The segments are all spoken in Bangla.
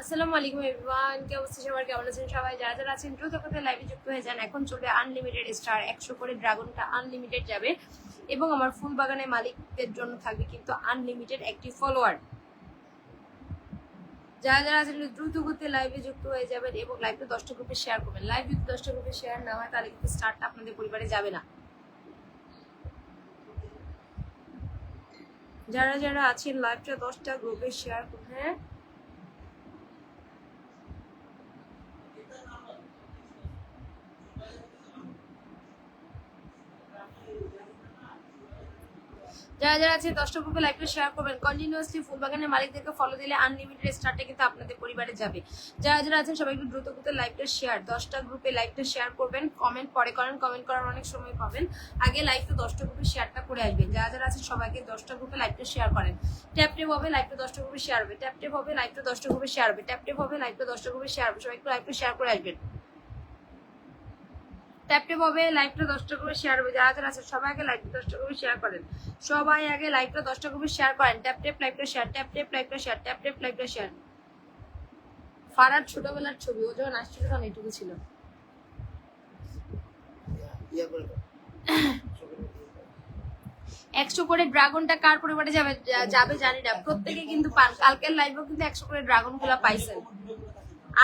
আসসালামু আলাইকুম এভরিওয়ান, কি অবস্থা সবার, কেমন আছেন সবাই? যারা যারা আছেন দ্রুত করে লাইভে যুক্ত হয়ে যান। এখন চলবে আনলিমিটেড স্টার, 100 করে ড্রাগনটা আনলিমিটেড যাবে এবং আমার ফুল বাগানের মালিকদের জন্য থাকবে কিন্তু আনলিমিটেড একটি ফলোয়ার। যারা যারা আছেন দ্রুত করতে লাইভে যুক্ত হয়ে যাবেন এবং লাইভটা 10টা গ্রুপে শেয়ার করবেন। লাইভ যদি 10টা গ্রুপে শেয়ার না হয় তাহলে কিন্তু স্টারটা আপনাদের পরিবারে যাবে না। যারা যারা আছেন লাইভটা 10টা গ্রুপে শেয়ার করবেন। হ্যাঁ, যারা যারা আছে 10টা গ্রুপে লাইভটা শেয়ার করবেন। কন্টিনিউয়াসলি ফুল বাগানের মালিকদেরকে ফলো দিলে আনলিমিটেড স্টারটা কিন্তু আপনাদের পরিবারে যাবে। যারা যারা আছেন সবাই একটু দ্রুত করতে লাইভটা শেয়ার, 10টা গ্রুপে লাইভটা শেয়ার করবেন। কমেন্ট পরে করেন, কমেন্ট করার অনেক সময় পাবেন, আগে লাইভটা 10টা গ্রুপে শেয়ারটা করে আসবেন। যারা যারা আছেন সবাইকে 10টা গ্রুপে লাইভটা শেয়ার করেন। ট্যাপ ট্যাপ হবে লাইভটা 10টা গ্রুপে শেয়ার হবে, ট্যাপ ট্যাপ হবে লাইভটা 10টা গ্রুপে শেয়ার হবে, ট্যাপ ট্যাপ হবে লাইভটা 10টা গ্রুপে শেয়ার হবে। সবাই একটু লাইভটা শেয়ার করে আসবেন। ট্যাপটে হবে লাইভটা 10টা করে শেয়ার হবে। যারা যারা আছে সবাই আগে লাইভটা 10টা করে শেয়ার করেন, সবাই আগে লাইভটা 10টা করে শেয়ার করেন। ট্যাপ ট্যাপ লাইভটা শেয়ার, ট্যাপ ট্যাপ লাইভটা শেয়ার, ট্যাপ ট্যাপ লাইভটা শেয়ার। ফারার ছোটবেলার ছবি, ও যখন আসছিল তখন এইটুকু ছিল। 100 করে ড্রাগনটা কার পরিবারে যাবে যাবে জানি না, প্রত্যেকে কিন্তু পান। কালকের লাইভেও কিন্তু 100 করে ড্রাগন গুলা পাইছেন।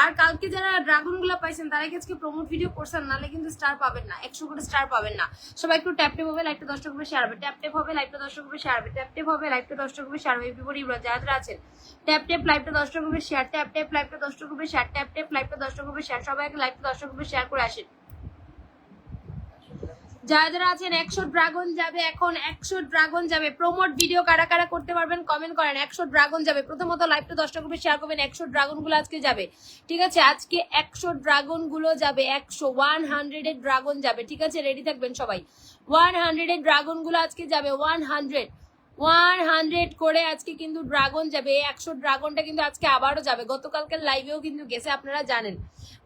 আর কালকে যারা ড্রাগন গুলো পাইছেন তারা আজকে প্রমোট ভিডিও করছেন, নাহলে কিন্তু স্টার পাবেন না, 100 করে স্টার পাবেন না। সবাই একটু ট্যাপ ট্যাপ হবে লাইভটা 10টা করে শেয়ার হবে, ট্যাপ ট্যাপ হবে লাইভটা 10টা করে শেয়ার হবে, ট্যাপ ট্যাপ হবে লাইভটা 10টা করে শেয়ার হবে। এভরিবডি যারা যারা আছেন ট্যাপ ট্যাপ লাইভটা 10টা করে শেয়ার, ট্যাপ ট্যাপ লাইভটা 10টা করে শেয়ার, ট্যাপ ট্যাপ লাইভটা 10টা করে শেয়ার। সবাই আগে লাইভটা 10টা করে শেয়ার করে আসেন। যারা যারা আছেন 100 ড্রাগন যাবে, এখন 100 ড্রাগন যাবে। প্রমোট ভিডিও কারা কারা করতে পারবেন কমেন্ট করেন। 100 ড্রাগন যাবে। প্রথমত লাইভটা 10টা গ্রুপে শেয়ার করবেন। 100 ড্রাগন গুলো আজকে যাবে, ঠিক আছে? আজকে 100 ড্রাগন গুলো যাবে, 100 এর ড্রাগন যাবে, ঠিক আছে? রেডি থাকবেন সবাই। 100 এর ড্রাগন গুলো আজকে যাবে, 100 করে আজকে কিন্তু ড্রাগন যাবে। 100 ড্রাগনটা কিন্তু আজকে আবারও যাবে। গতকালকের লাইভেও কিন্তু গেছে, আপনারা জানেন।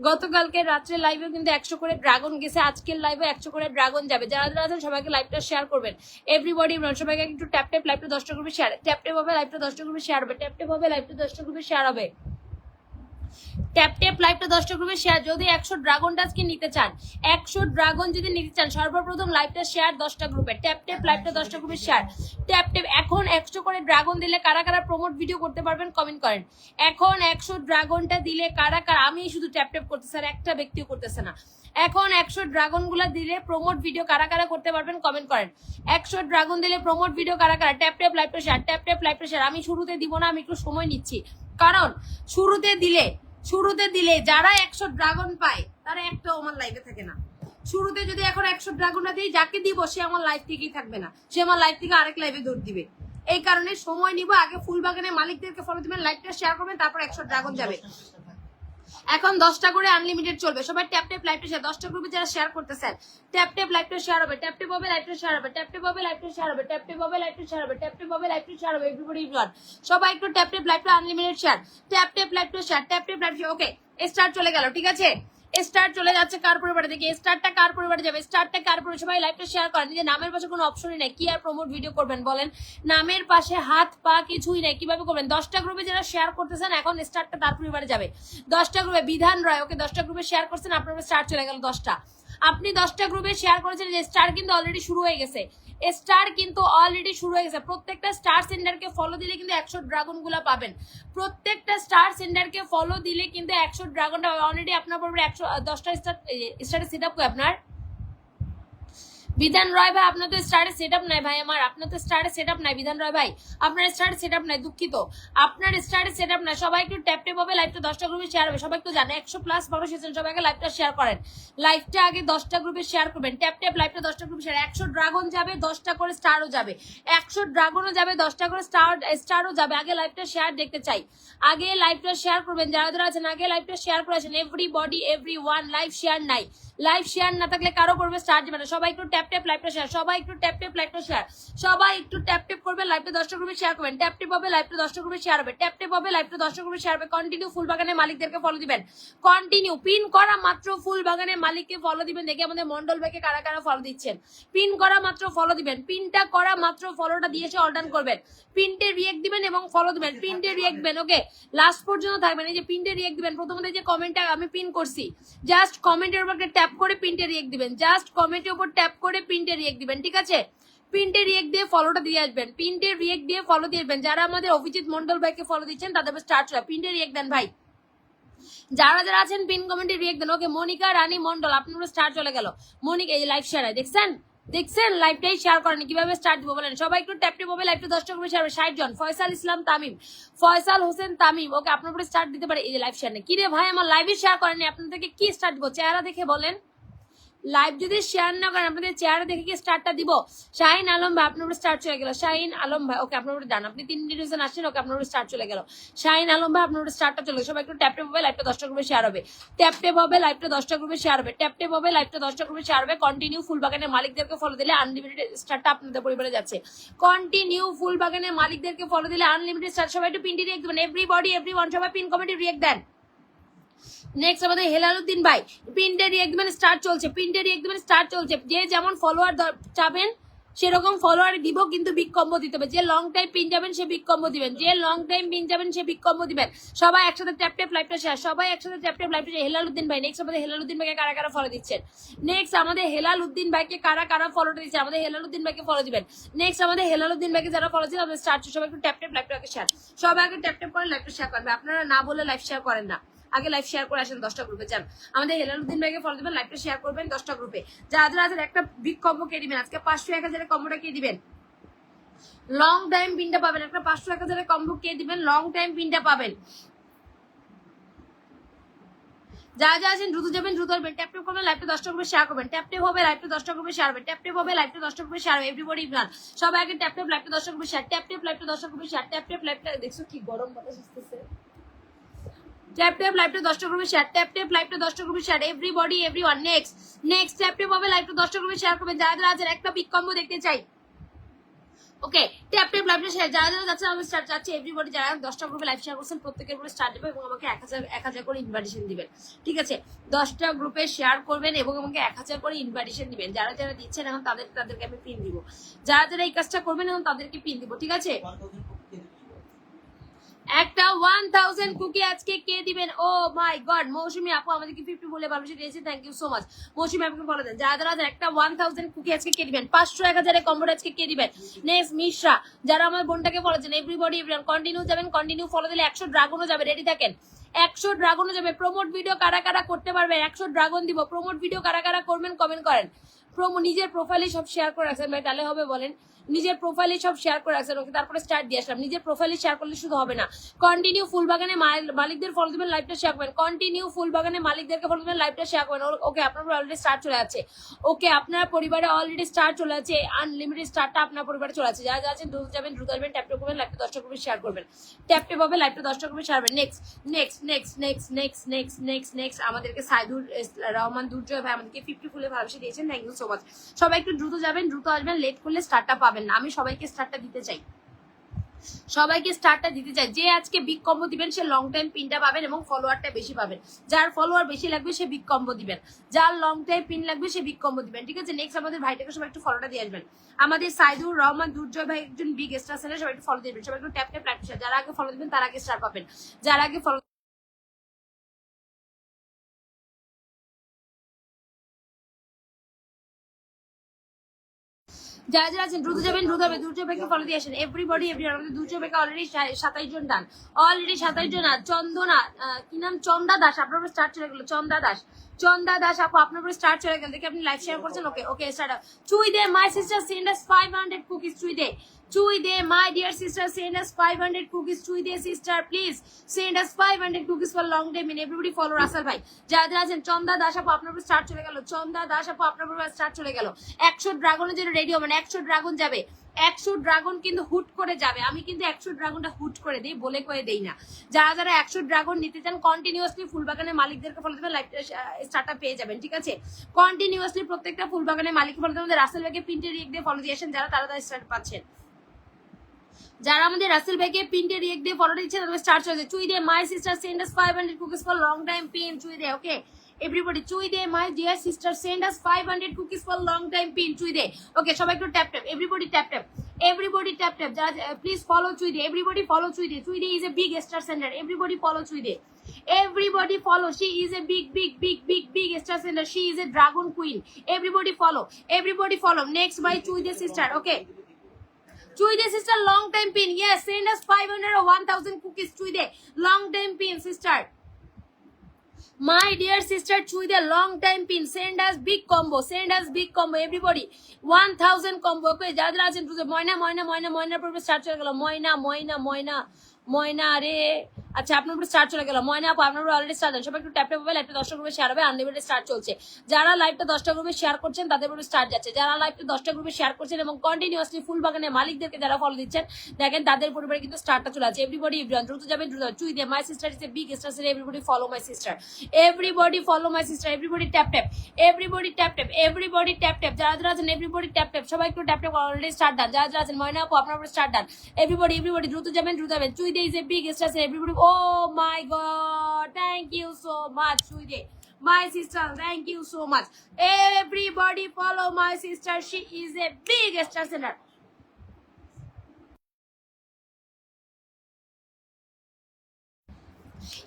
গতকালকে রাত্রে লাইভেও কিন্তু 100 করে ড্রাগন গেছে, আজকের লাইভে 100 করে ড্রাগন যাবে। যারা যারা আছেন সবাইকে লাইভটা শেয়ার করবেন। এভরিবডি সবাইকে একটু ট্যাপ ট্যাপ লাইভটা 10টা গ্রুপে শেয়ার, ট্যাপ ট্যাপ হবে লাইভটা 10টা গ্রুপে শেয়ার হবে, ট্যাপ ট্যাপ হবে লাইভটা 10টা গ্রুপে শেয়ার হবে, ট্যাপ ট্যাপ লাইভটা 10টা গ্রুপে শেয়ার। যদি 100 ড্রাগনটা আজকে নিতে চান, 100 ড্রাগন যদি নিতে চান, সর্বপ্রথম লাইভটা শেয়ার 10টা গ্রুপে, ট্যাপ ট্যাপ লাইভটা 10টা গ্রুপে শেয়ার, ট্যাপ ট্যাপ। এখন 100 করে ড্রাগন দিলে কারা কারা প্রমোট ভিডিও করতে পারবেন কমেন্ট করেন। এখন 100 ড্রাগনটা দিলে কারা কারা, আমি শুধু ট্যাপ ট্যাপ করতেছি আর একটা ব্যক্তিও করতেছে না। এখন 100 ড্রাগন গুলা দিলে প্রমোট ভিডিও কারা কারা করতে পারবেন কমেন্ট করেন। 100 ড্রাগন দিলে প্রমোট ভিডিও কারা কারা, ট্যাপ ট্যাপ লাইভটা শেয়ার, ট্যাপ ট্যাপ লাইভটা শেয়ার। আমি শুরুতে দিব না, আমি একটু সময় নিচ্ছি, কারণ শুরুতে দিলে যারা 100 ড্রাগন পায় তারা একটা আমার লাইভে থাকে না। শুরুতে যদি এখন 100 ড্রাগনটা দিই, যাকে দিব সে আমার লাইভ থেকেই থাকবে না, সে আমার লাইভ থেকে আরেক লাইভে দৌড় দিবে। এই কারণে সময় নিব, আগে ফুল বাগানের মালিকদেরকে ফলো দিবেন, লাইভটা শেয়ার করবেন, তারপর 100 ড্রাগন যাবে। এখন 10টা করে আনলিমিটেড চলবে। সবাই ট্যাপ ট্যাপ লাইভটা শেয়ার, 10টা গ্রুপে যারা শেয়ার করতেছেন ট্যাপ ট্যাপ লাইভটা শেয়ার হবে, ট্যাপ ট্যাপ হবে লাইভটা শেয়ার হবে, ট্যাপ ট্যাপ হবে লাইভটা শেয়ার হবে, ট্যাপ ট্যাপ হবে লাইভটা শেয়ার হবে, ট্যাপ ট্যাপ হবে লাইভটা শেয়ার হবে। এভরিবডি সবাই একটু ট্যাপ ট্যাপ লাইভটা আনলিমিটেড শেয়ার, ট্যাপ ট্যাপ লাইভটা শেয়ার, ট্যাপ ট্যাপ লাইভ। ওকে, স্টার্ট চলে গেল, ঠিক আছে? স্টার চলে যাচ্ছে কার পরিবারে, দেখি স্টারটা কার পরিবারে যাবে, স্টারটা কার পরিবারে। সবাই লাইভটা শেয়ার করেন। যে নামের পাশে কোনো অপশনই নাই, কি আর প্রমোট ভিডিও করবেন বলেন? নামের পাশে হাত পা কিছুই নাই, কিভাবে করবেন? 10টা গ্রুপে যারা শেয়ার করতেছেন এখন স্টারটা তার পরিবারে যাবে। 10টা গ্রুপে বিধান রয়, ওকে 10টা গ্রুপে শেয়ার করছেন, আপনার স্টার চলে গেল 10টা। আপনি 10টা গ্রুপে শেয়ার করেছেন, যে স্টার কিন্তু অলরেডি শুরু হয়ে গেছে, স্টার কিন্তু অলরেডি শুরু হয়ে গেছে। প্রত্যেকটা স্টার সেন্ডারকে ফলো দিলে কিন্তু 100 ড্রাগন গুলা পাবেন। প্রত্যেকটা স্টার সেন্ডারকে ফলো দিলে কিন্তু 100 ড্রাগনটা অলরেডি আপনার পড়বে। 10টা স্টারে সেট আপ আপনার বিধান রয় ভাই, আপনার তো স্টারে সেটআপ নাই ভাই, আমার আপনার তো স্টারে সেটআপ নাই বিধান রয় ভাই, আপনার স্টারে সেটআপ নাই, দুঃখিত, আপনার স্টারে সেটআপ নাই। সবাই একটু ট্যাপ ট্যাপ হবে লাইভটা 10টা গ্রুপে শেয়ার হবে। সবাই একটু জানে 100 প্লাস মানুষ এসেছেন, সবাইকে লাইভটা শেয়ার করেন। লাইভটা আগে 10টা গ্রুপে শেয়ার করবেন, ট্যাপ ট্যাপ লাইভটা 10টা গ্রুপে শেয়ার। 100 ড্রাগন যাবে, 10টা করে স্টারও যাবে, 100 ড্রাগনও যাবে, 10টা করে স্টারও যাবে। আগে লাইভটা শেয়ার দেখতে চাই, আগে লাইভটা শেয়ার করবেন। যারা যারা আছেন আগে লাইভটা শেয়ার করে আছেন। এভরিবডি এভরিওয়ান, লাইভ শেয়ার নাই, লাইভ শেয়ার না থাকলে কারো করবে স্টার যাবে না। সবাই একটু ট্যাপ ট্যাপ ট্যাপ লাইভটা শেয়ার, সবাই একটু ট্যাপ ট্যাপ লাইভটা শেয়ার, সবাই একটু ট্যাপ ট্যাপ করবে, লাইভটা 10টা গ্রুপে শেয়ার করবেন, ট্যাপ ট্যাপ হবে লাইভটা 10টা গ্রুপে শেয়ার হবে, ট্যাপ ট্যাপ হবে লাইভটা 10টা গ্রুপে শেয়ার হবে। কন্টিনিউ ফুলবাগানের মালিকদেরকে ফলো দিবেন, কন্টিনিউ পিন করা মাত্র ফুলবাগানের মালিককে ফলো দিবেন। দেখি আমাদের মন্ডল ভাইকে কারা কারা ফলো দিচ্ছেন, পিন করা মাত্র ফলো দিবেন, পিনটা করা মাত্র ফলোটা দিয়ে এসে অর্ডার করবেন, পিনটে রিয়েক্ট দিবেন এবং ফলো দিবেন, পিনটে রিয়েক্ট দিবেন। ওকে, লাস্ট পর্যন্ত থাকবেন, এই যে পিনটে রিয়েক্ট দিবেন, প্রথমত যে কমেন্টটা আমি পিন করছি, জাস্ট কমেন্টের উপর ট্যাপ করে পিনটে রিয়েক্ট দিবেন, জাস্ট কমেন্টের উপর ট্যাপ করে পিনটে রিয়েক্ট দিবেন, ঠিক আছে? পিনটে রিয়েক্ট দিয়ে ফলোটা দিয়ে আসবেন, পিনটে রিয়েক্ট দিয়ে ফলো দিয়ে আসবেন। যারা আমাদের অভিজিৎ মন্ডল ভাইকে ফলো দিচ্ছেন তাদের স্টার্ট চলে, পিনটে রিয়েক্ট দেন ভাই, যারা যারা আছেন পিন কমেন্টে রিয়েক্ট দেন। ওকে, মনিকা রানী মন্ডল আপনার স্টার চলে গেল, মনিকা এই যে লাইভ শেয়ার দেখছেন, দেখছেন লাইভটাই শেয়ার করেন, কিভাবে স্টার্ট দিব বলেন? সবাই একটু ট্যাপ ট্যাপ হবে, লাইভটা 10টা গ্রুপে শেয়ার হবে। 60 জন, ফয়সাল ইসলাম তামিম, ফয়সাল হোসেন তামিম, ওকে আপনার উপরে স্টার্ট দিতে পারে। এই যে লাইভ শেয়ার নেই, কি রে ভাই আমার লাইভে শেয়ার করেনি, আপনাদেরকে কি স্টার্ট দিব? চেহারা দেখে বলেন, লাইভ যদি শেয়ার না করেন আপনাদের চেহারা দেখে কি স্টার্টটা দিব? শাহিন আলম ভাই আপনার উপরে স্টার্ট চলে গেল, শাহিন আলম ভাই ওকে আপনার উপরে ডান, আপনি 3 ডিভিশন আসছেন, ওকে আপনার উপরে স্টার্ট চলে গেল। শাহিন আলম ভাই আপনার উপরে স্টার্টটা চলে গেল। সবাই একটু ট্যাপ ট্যাপ হবে, লাইভটা 10টা গ্রুপে শেয়ার হবে, ট্যাপ ট্যাপ হবে, লাইভটা 10টা গ্রুপে শেয়ার হবে, ট্যাপ ট্যাপ হবে, লাইভটা 10টা গ্রুপে শেয়ার হবে। কন্টিনিউ ফুলবাগানের মালিকদেরকে ফলো দিলে আনলিমিটেড স্টার্টটা আপনাদের পরিবারে যাচ্ছে, কন্টিনিউ ফুলবাগানের মালিকদেরকে ফলো দিলে আনলিমিটেড স্টার্ট। সবাই একটু পিনটি রিয়েক্ট দেবেন, এভরিবডি এভরিওয়ান, সবাই পিন কমেন্টে রিয়েক্ট দেন। নেক্সট আমাদের হেলালুদ্দিন ভাই, পিনটে রিয়েক্ট দিবেন, স্টার্ট চলছে, পিনটে রিয়েক্ট দিবেন, স্টার্ট চলছে। যে যেমন ফলোয়ার চাবেন সেরকম ফলোয়ার দিব, কিন্তু বিগ কম্বো দিতে হবে। যে লং টাইম পিন যাবেন সে বিগ কম্বো দিবেন, যে লং টাইম পিন যাবেন সে বিগ কম্বো দিবেন। সবাই একসাথে ট্যাপ ট্যাপ লাইভটা শেয়ার, সবাই একসাথে ট্যাপ ট্যাপ লাইভটা শেয়ার। হেলালুদ্দিন ভাই, নেক্সট আমাদের হেলালুদ্দিন ভাইকে কারা কারা ফলো দিচ্ছেন? নেক্সট আমাদের হেলালুদ্দিন ভাইকে কারা কারা ফলোটা দিচ্ছে? আমাদের হেলালুদ্দিন ভাইকে ফলো দিবেন। নেক্সট আমাদের হেলালুদ্দিন ভাইকে যারা ফলো দিচ্ছেন আমাদের স্টার্ট, সবাই একটু ট্যাপ ট্যাপ লাইভটাকে শেয়ার, সবাই আগে ট্যাপ ট্যাপ করে লাইভটা শেয়ার করবে। আপনারা না বলে লাইভ শেয়ার করেন না, আগে লাইভ শেয়ার করে আসেন 10টা গ্রুপে। যান আমাদের হেলালুদ্দিন ভাইকে ফলো দিবেন, লাইভটা শেয়ার করবেন 10টা গ্রুপে। যারা একটা বিগ কম্বো কে দিবেন আজকে 500-1000 কম্বোটা কে দিবেন? লং টাইম পিনটা পাবেন, একটা 500-1000 কম্বো কে দিবেন? লং টাইম পিনটা পাবেন। যারা আছেন দ্রুত যাবেন, দ্রুত আসবেন, ট্যাপ ট্যাপ করবেন, লাইভটা 10টা গ্রুপে শেয়ার করবেন, ট্যাপ ট্যাপ হবে, লাইভটা 10টা গ্রুপে শেয়ার হবে, ট্যাপ ট্যাপ হবে, লাইভটা 10টা গ্রুপে শেয়ার হবে। এভরিবডি ইভরান, সবাই আগে ট্যাপ ট্যাপ লাইভটা 10টা গ্রুপে শেয়ার, ট্যাপ ট্যাপ লাইভটা 10টা গ্রুপে শেয়ার, ট্যাপ ট্যাপ লাইভটা দেখছো কি গরম বাতাস আসতেছে, ট্যাপ ট্যাপ লাইভটা 10টা গ্রুপে শেয়ার, ট্যাপ ট্যাপ লাইভটা 10টা গ্রুপে share. Everybody everyone, next tap tap হবে, লাইভটা 10টা গ্রুপে শেয়ার করবেন। যারা আছেন একটা বিগ কম্বো দেখতে চাই, ওকে ট্যাপ ট্যাপ লাইভটা শেয়ার। যারা যাচ্ছে আমি স্টার্ট যাচ্ছে, এভরিবডি যারা 10টা গ্রুপে লাইভ শেয়ার করছেন প্রত্যেকের উপরে স্টার্ট দেবে এবং আমাকে 1000 করে ইনভাইটেশন দিবেন, ঠিক আছে? 10টা গ্রুপে শেয়ার করবেন এবং আমাকে 1000 করে ইনভাইটেশন দিবেন। যারা দিচ্ছেন এখন তাদেরকে আমি পিন দিব, যারা এই কাজটা করবেন এখন তাদেরকে পিন দিব, ঠিক আছে? একটা 1000 কুকি আজকে কে দিবেন? ও মাই গড, মৌসুমী আপু আমাদেরকে 50 বলে ভালোবাসা দিয়েছে, থ্যাংক ইউ সো মাচ। মৌসুমী আপুকে বলে দেন যারা একটা 1000 কুকি আজকে কে দিবেন? 500-1000 কম্বোটা আজকে কে দিবেন? নেক্সট মিশ্রা, যারা আমার বোনটাকে ফলো দেন, এভরিবডি এভরিওয়ান কন্টিনিউ যাবেন, কন্টিনিউ ফলো দিলে 100 ড্রাগনও যাবে, রেডি থাকেন। 100 ড্রাগনও যাবে। প্রমোট ভিডিও কারা কারা করতে পারবে? 100 ড্রাগন দিব। প্রমোট ভিডিও কারা কারা করবেন কমেন্ট করেন। নিজের প্রোফাইলে সব শেয়ার করে রাখছেন ভাই, তাহলে হবে বলেন? নিজের প্রোফাইলে সব শেয়ার করে রাখছেন, ওকে তারপরে স্টার্ট দিয়ে আসলাম। নিজের প্রোফাইলে শেয়ার করলে শুধু হবে না, কন্টিনিউ ফুলবাগানে মালিকদের ফলো দিবেন, লাইভটা শেয়ার করবেন, কন্টিনিউ ফুলবাগানে মালিকদেরকে ফলো দিবেন, লাইভটা শেয়ার করবেন। ওকে আপনার অলরেডি স্টার্ট চলে আছে, ওকে আপনার পরিবারে অলরেডি স্টার্ট চলে আছে, আনলিমিটেড স্টার্টটা আপনার পরিবারে চলে আছে। যারা আছেন দ্রুত যাবেন, দ্রুত আসবেন, ট্যাপ ট্যাপ করবেন, লাইভটা 10টা গ্রুপে শেয়ার করবেন, ট্যাপ ট্যাপ হবে, লাইভটা 10টা গ্রুপে শেয়ার করবেন। নেক্সট আমাদেরকে সাইদুর রহমান দুর্জয় ভাই আমাদেরকে 50 ফুলে ভালোবাসা দিয়েছেন, থ্যাংক ইউ সো মাচ। সবাই একটু দ্রুত যাবেন, দ্রুত আসবেন, লেট করলে স্টার্টটা পাবেন না। আমি সবাইকে স্টার্টটা দিতে চাই, সবাইকে স্টার্টটা দিতে চাই। যে আজকে বিগ কম্বো দিবেন সে লং টাইম পিনটা পাবেন এবং ফলোয়ারটা বেশি পাবেন। যার ফলোয়ার বেশি লাগবে সে বিগ কম্বো দিবেন, যার লং টাইম পিন লাগবে সে বিগ কম্বো দিবেন, ঠিক আছে? নেক্সট আমাদের ভাইটাকে সবাই একটু ফলোটা দিয়ে আসবেন। আমাদের সাইদুর রহমান দুর্জয় ভাই একজন বিগ স্টার ছিলেন, সবাই একটু ফলো দিবেন, সবাই একটু ট্যাপ ট্যাপ লাইক শেয়ার। যারা আগে ফলো দিবেন তারা আগে স্টার পাবেন, যারা আগে ফলো যারা আছেন দ্রুত যাবেন, দ্রুত হবে, দুর্জয় ভাইকে ফলো দিয়ে আসেন। এভরিবডি এভরিওয়ান, আমাদের দুর্জয় ভাইকে অলরেডি 27 জন ডান, অলরেডি 27 জন। আর চন্দনা কি নাম, চন্দা দাস, আপনার স্টার্ট চলে গেল। চন্দা দাস আপু আপনার উপরে স্টার্ট চলে গেল, দেখি আপনি লাইভ শেয়ার করছেন। Okay start. চুই দে my sister send us 500 cookies. চুই দে my dear sister send us 500 cookies. চুই দে sister please send us 500 cookies for long day mean. Everybody follow Rasel ভাই। যারা আছেন চন্দা দাস আপু আপনার উপরে স্টার্ট চলে গেল, চন্দা দাস আপু আপনার উপরে স্টার্ট চলে গেল। 100 ড্রাগনের জন্য রেডি হবেন, 100 ড্রাগন যাবে, 100 ড্রাগন কিন্তু হুট করে যাবে। আমি কিন্তু 100 ড্রাগনটা হুট করে দিই, বলে কয়ে দেই না। যারা যারা 100 ড্রাগন নিতে চান কন্টিনিউয়াসলি ফুলবাগানের মালিকদেরকে ফলো দেবেন, লাইভ স্টার্টটা পেয়ে যাবেন, ঠিক আছে? কন্টিনিউয়াসলি প্রত্যেকটা ফুলবাগানের মালিককে ফলো দেবেন। রাসেল ভাইকে প্রিন্টের রিয়েক্ট দিয়ে ফলো দিয়েছেন যারা, তারা তারা স্টার্ট পাচ্ছেন। যারা আমাদের রাসেল ভাইকে প্রিন্টের রিয়েক্ট দিয়ে ফলো দিচ্ছে তাদের স্টার্ট হয়েছে। চুই দে my sister send us 500 cookies for long time pin. চুই দে, ওকে everybody, চুই দে my dear sister send us 500 cookies for long time pin. চুই দে, ওকে সবাই একটু tap tap, everybody tap tap, everybody tap tap. যারা প্লিজ ফলো চুই দে, এভরিবডি ফলো চুই দে। চুই দে is a big star sender, everybody follow চুই দে, everybody follow, she is a big star sender, she is a dragon queen, everybody follow. Next my চুই দে sister, okay, চুই দে sister long time pin, yes, send us 500 or 1000 cookies. চুই দে long time pin sister, my dear sister, চুই দে long time pin, send us big combo, everybody 1000 combo, okay? যারা আছেন ময়না পর স্টার্ট চলে গেল, ময়না আরে আচ্ছা আপনার উপরে স্টার্ট চলে গেল। ময়না আপু আপনার অলরেডি স্টার্ট দেন, সবাই একটু ট্যাপ ট্যাপ হবে, লাইভটা 10টা গ্রুপে শেয়ার হবে, আনলিমিটেড স্টার্ট চলছে। যারা লাইভটা 10টা গ্রুপে শেয়ার করছেন তাদের উপরে স্টার্ট যাচ্ছে, যারা লাইভটা 10টা গ্রুপে শেয়ার করছেন এবং কন্টিনিউয়াসলি ফুল বাগানের মালিকদেরকে যারা ফলো দিচ্ছেন দেখেন তাদের পরিবারে কিন্তু স্টার্টটা চলে আছে। এভরিবডি এভরিওয়ান দ্রুত যাবেন, চুই দে my sister is a big star, everybody follow my sister, everybody follow my sister, everybody tap tap, everybody tap tap, everybody tap tap. যারা যারা আছেন এভরিবডি ট্যাপ ট্যাপ, সবাই একটু tap tap, already start done. যারা যারা আছেন ময়না আপু আপনার উপরে স্টার্ট ডান, এভরিবডি দ্রুত যাবেন। চুই দে is a big star, everybody, oh my God, thank you so much, চুই দে my sister, thank you so much, everybody follow my sister, she is a big star sender.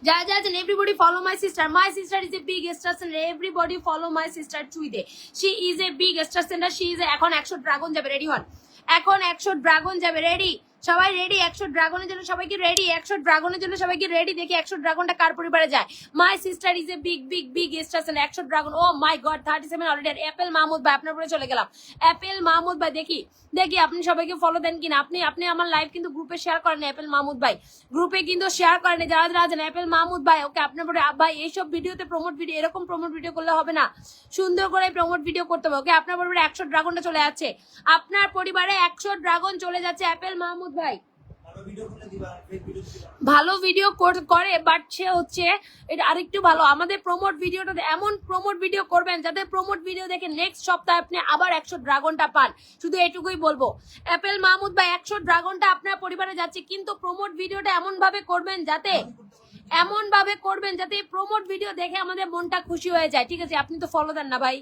যারা যারা আছেন everybody follow my sister is a big star sender, everybody follow my sister চুই দে, she is a big star sender, she is এখন 100 ড্রাগন যাবে, রেডি হন, এখন 100 ড্রাগন যাবে, রেডি সবাই, রেডি 100 ড্রাগনের জন্য সবাইকে রেডি, 100 ড্রাগনের জন্য সবাইকে রেডি। দেখি 100 ড্রাগনটা কার পরিবারে যায়। My sister is a big star sender, 100 dragon, oh my god 37 already. Apel Mahmud ভাই আপনার উপরে চলে গেলাম, অ্যাপেল মাহমুদ ভাই দেখি আপনি সবাইকে ফলো দেন কিনা। আপনি আমার লাইভ কিন্তু গ্রুপে শেয়ার করেন, অ্যাপেল মাহমুদ ভাই গ্রুপে কিন্তু শেয়ার করেন। যারা যারা আছেন অ্যাপেল মাহমুদ ভাই, ওকে আপনার পরে ভাই এইসব ভিডিওতে প্রমোট ভিডিও, এরকম প্রমোট ভিডিও করলে হবে না, সুন্দর করে প্রমোট ভিডিও করতে হবে, ওকে? আপনার পরিবারে 100 ড্রাগনটা চলে যাচ্ছে, আপনার পরিবারে 100 ড্রাগন চলে যাচ্ছে অ্যাপেল মাহমুদ ভাই। ভালো ভিডিও করে বাট সে হচ্ছে এটা আরেকটু ভালো, আমাদের প্রমোট ভিডিওটা এমন প্রমোট ভিডিও করবেন যাতে প্রমোট ভিডিও দেখে নেক্সট সপ্তাহে আপনি আবার 100 ড্রাগনটা পান। শুধু এটুকুই বলবো, অ্যাপেল মাহমুদ ভাই 100 ড্রাগনটা আপনার পরিবারে যাচ্ছে, কিন্তু প্রমোট ভিডিওটা এমন ভাবে করবেন যাতে প্রমোট ভিডিও দেখে আমাদের মনটা খুশি হয়ে যায়, ঠিক আছে? আপনি তো ফলো দেন না ভাই,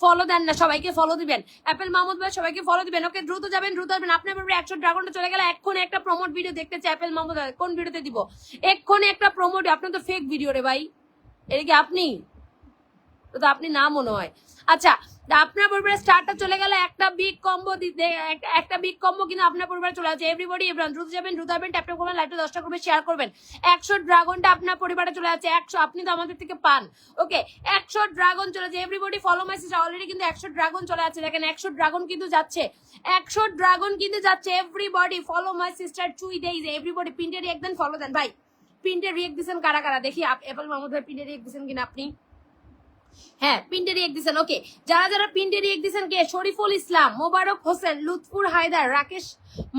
ফলো দেন না, সবাইকে ফলো দিবেন, অ্যাপেল মাহমুদ ভাই সবাইকে ফলো দিবেন, ওকে? দ্রুত যাবেন, আপনার পরিবারে 100 ড্রাগনটা চলে গেলে এক্ষুনি একটা প্রমোট ভিডিও দেখতে চাই অ্যাপেল মাহমুদ ভাই, কোন ভিডিওতে দিব? এক্ষুনি একটা প্রমোট, আপনার তো ফেক ভিডিও রে ভাই, এটা কি আপনি? তো আপনি না মনে হয়। আচ্ছা আপনার পরিবারে স্টারটা চলে গেলে একটা বিগ কম্বো কিন্তু আপনার পরিবারে চলে আসে। এভরিবডি এভরিওয়ান দ্রুত যাবেন, ট্যাপ ট্যাপ করবেন, লাইভটা 10টা করবে, শেয়ার করবেন। 100 ড্রাগনটা আপনার পরিবারে চলে যাচ্ছে, 100 আপনি তো আমাদের থেকে পান, ওকে? 100 ড্রাগন চলে যাচ্ছে, everybody follow my sister, already কিন্তু 100 ড্রাগন চলে যাচ্ছে, দেখেন 100 ড্রাগন কিন্তু যাচ্ছে, 100 ড্রাগন কিন্তু যাচ্ছে, এভরিবডি ফলো মাই সিস্টার চুই দে, এভরিবডি প্রিন্টের একদম ফলো দেন ভাই, প্রিন্টের রিয়েক্ট দিচ্ছেন কারা কারা দেখি, অ্যাপেল মাহমুদ ভাই প্রিন্টের রিয়েক্ট দিচ্ছেন কিনা আপনি? হ্যাঁ প্রিন্টে রিয়েক্ট দিচ্ছেন, ওকে? যারা যারা প্রিন্টে রিয়েক্ট দিচ্ছেন কে? শরীফুল ইসলাম, মোবারক হোসেন, লুৎফুর হায়দার, রাকেশ,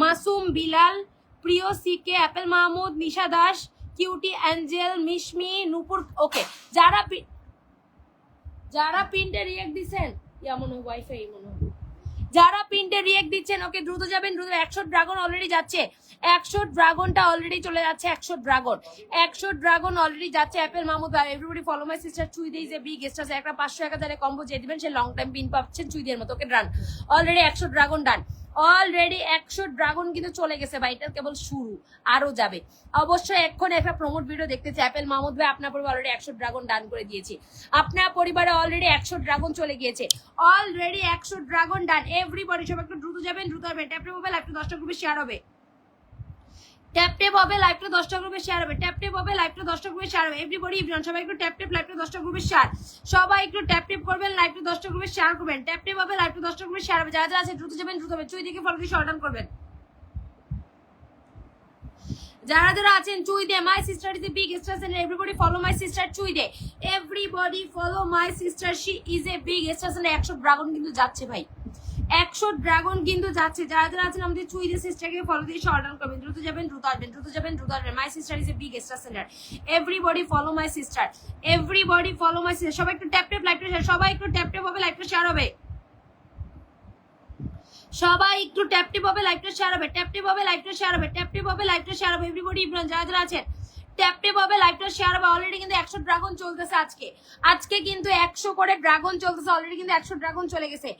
মাসুম, বিলাল, প্রিয়, সিকে, অ্যাপেল মাহমুদ, নিশা দাস, কিউটি, অ্যাঞ্জেল, মিশমি, নূপুর, ওকে? যারা প্রিন্টে রিয়েক্ট দিচ্ছেন, মনে হয় ওয়াইফাই মনে হয়, যারা প্রিন্টে রিয়েক্ট দিচ্ছেন, ওকে দ্রুত যাবেন, 100 ড্রাগন অলরেডি যাচ্ছে, 100 ড্রাগনটা অলরেডি চলে যাচ্ছে, 100 ড্রাগন অলরেডি যাচ্ছে। অ্যাপেল মাহমুদ ভাই এভরিবডি ফলো মাই সিস্টার চুই দে ইজ এ বিগ স্টার, একটা 500-1000 কম্বো যে দিবেন সে লং টাইম পিন পাচ্ছেন চুইদের মতো, ওকে? ডান, অলরেডি 100 ড্রাগন ডান, অলরেডি 100 ড্রাগন কিন্তু চলে গেছে ভাই, এটা কেবল শুরু, আরো যাবে। অবশ্যই এক্ষুনি একটা প্রমোট ভিডিও দেখতে চাই। অ্যাপেল মাহমুদ ভাই আপনার পরিবারে অলরেডি 100 ড্রাগন ডান করে দিয়েছি, আপনার পরিবারে অলরেডি 100 ড্রাগন চলে গিয়েছে, অলরেডি 100 ড্রাগন ডান। এভরিবডি সবাই একটু দ্রুত যাবেন, ট্যাপ ট্যাপ হবে, লাইভটা 10টা গ্রুপে শেয়ার হবে, ট্যাপ ট্যাপ হবে, লাইভটা 10টা গ্রুপে শেয়ার হবে, ট্যাপ ট্যাপ হবে, লাইভটা 10টা গ্রুপে শেয়ার হবে। এভরিবডি এভরিওয়ান সবাই একটু ট্যাপ ট্যাপ, লাইভটা 10টা গ্রুপে শেয়ার, সবাই একটু ট্যাপ ট্যাপ করবেন, লাইভটা 10টা গ্রুপে শেয়ার করবেন, ট্যাপ ট্যাপ হবে, লাইভটা 10টা গ্রুপে শেয়ার হবে। যারা যারা আছে দ্রুত যাবেন, চুই দিকে ফলো দিয়ে শর্ট ডাউন করবেন। যারা যারা আছেন চুই দে my sister is a big star sender, everybody follow my sister চুই দে, everybody follow my sister, she is a big star sender. 100 dragon কিন্তু যাচ্ছে ভাই, 100 ড্রাগন কিন্তু যাচ্ছে। যারা যারা আছেন আমাদের চুই দিয়ে সিস্টারকে ফলো দিয়ে শর্ট ডাউন করবেন, দ্রুত যাবেন দ্রুত আসবেন, দ্রুত যাবেন দ্রুত আসবেন। মাই sister is a big star centre, everybody follow my sister, everybody follow my sister. সবাই একটু ট্যাপ ট্যাপ লাইভটা শেয়ার, সবাই একটু ট্যাপ ট্যাপ হবে, লাইভটা শেয়ার হবে, সবাই একটু ট্যাপ ট্যাপ হবে, লাইভটা শেয়ার হবে, ট্যাপ ট্যাপ হবে, লাইভটা শেয়ার হবে, ট্যাপ ট্যাপ হবে, লাইভটা শেয়ার হবে। এভরিবডি যারা যারা আছেন ট্যাপ ট্যাপ হবে, লাইভটা শেয়ার হবে। অলরেডি কিন্তু 100 ড্রাগন চলতেছে আজকে, আজকে কিন্তু 100 করে ড্রাগন চলতেছে। অলরেডি কিন্তু 100 ড্রাগন চলে গেছে,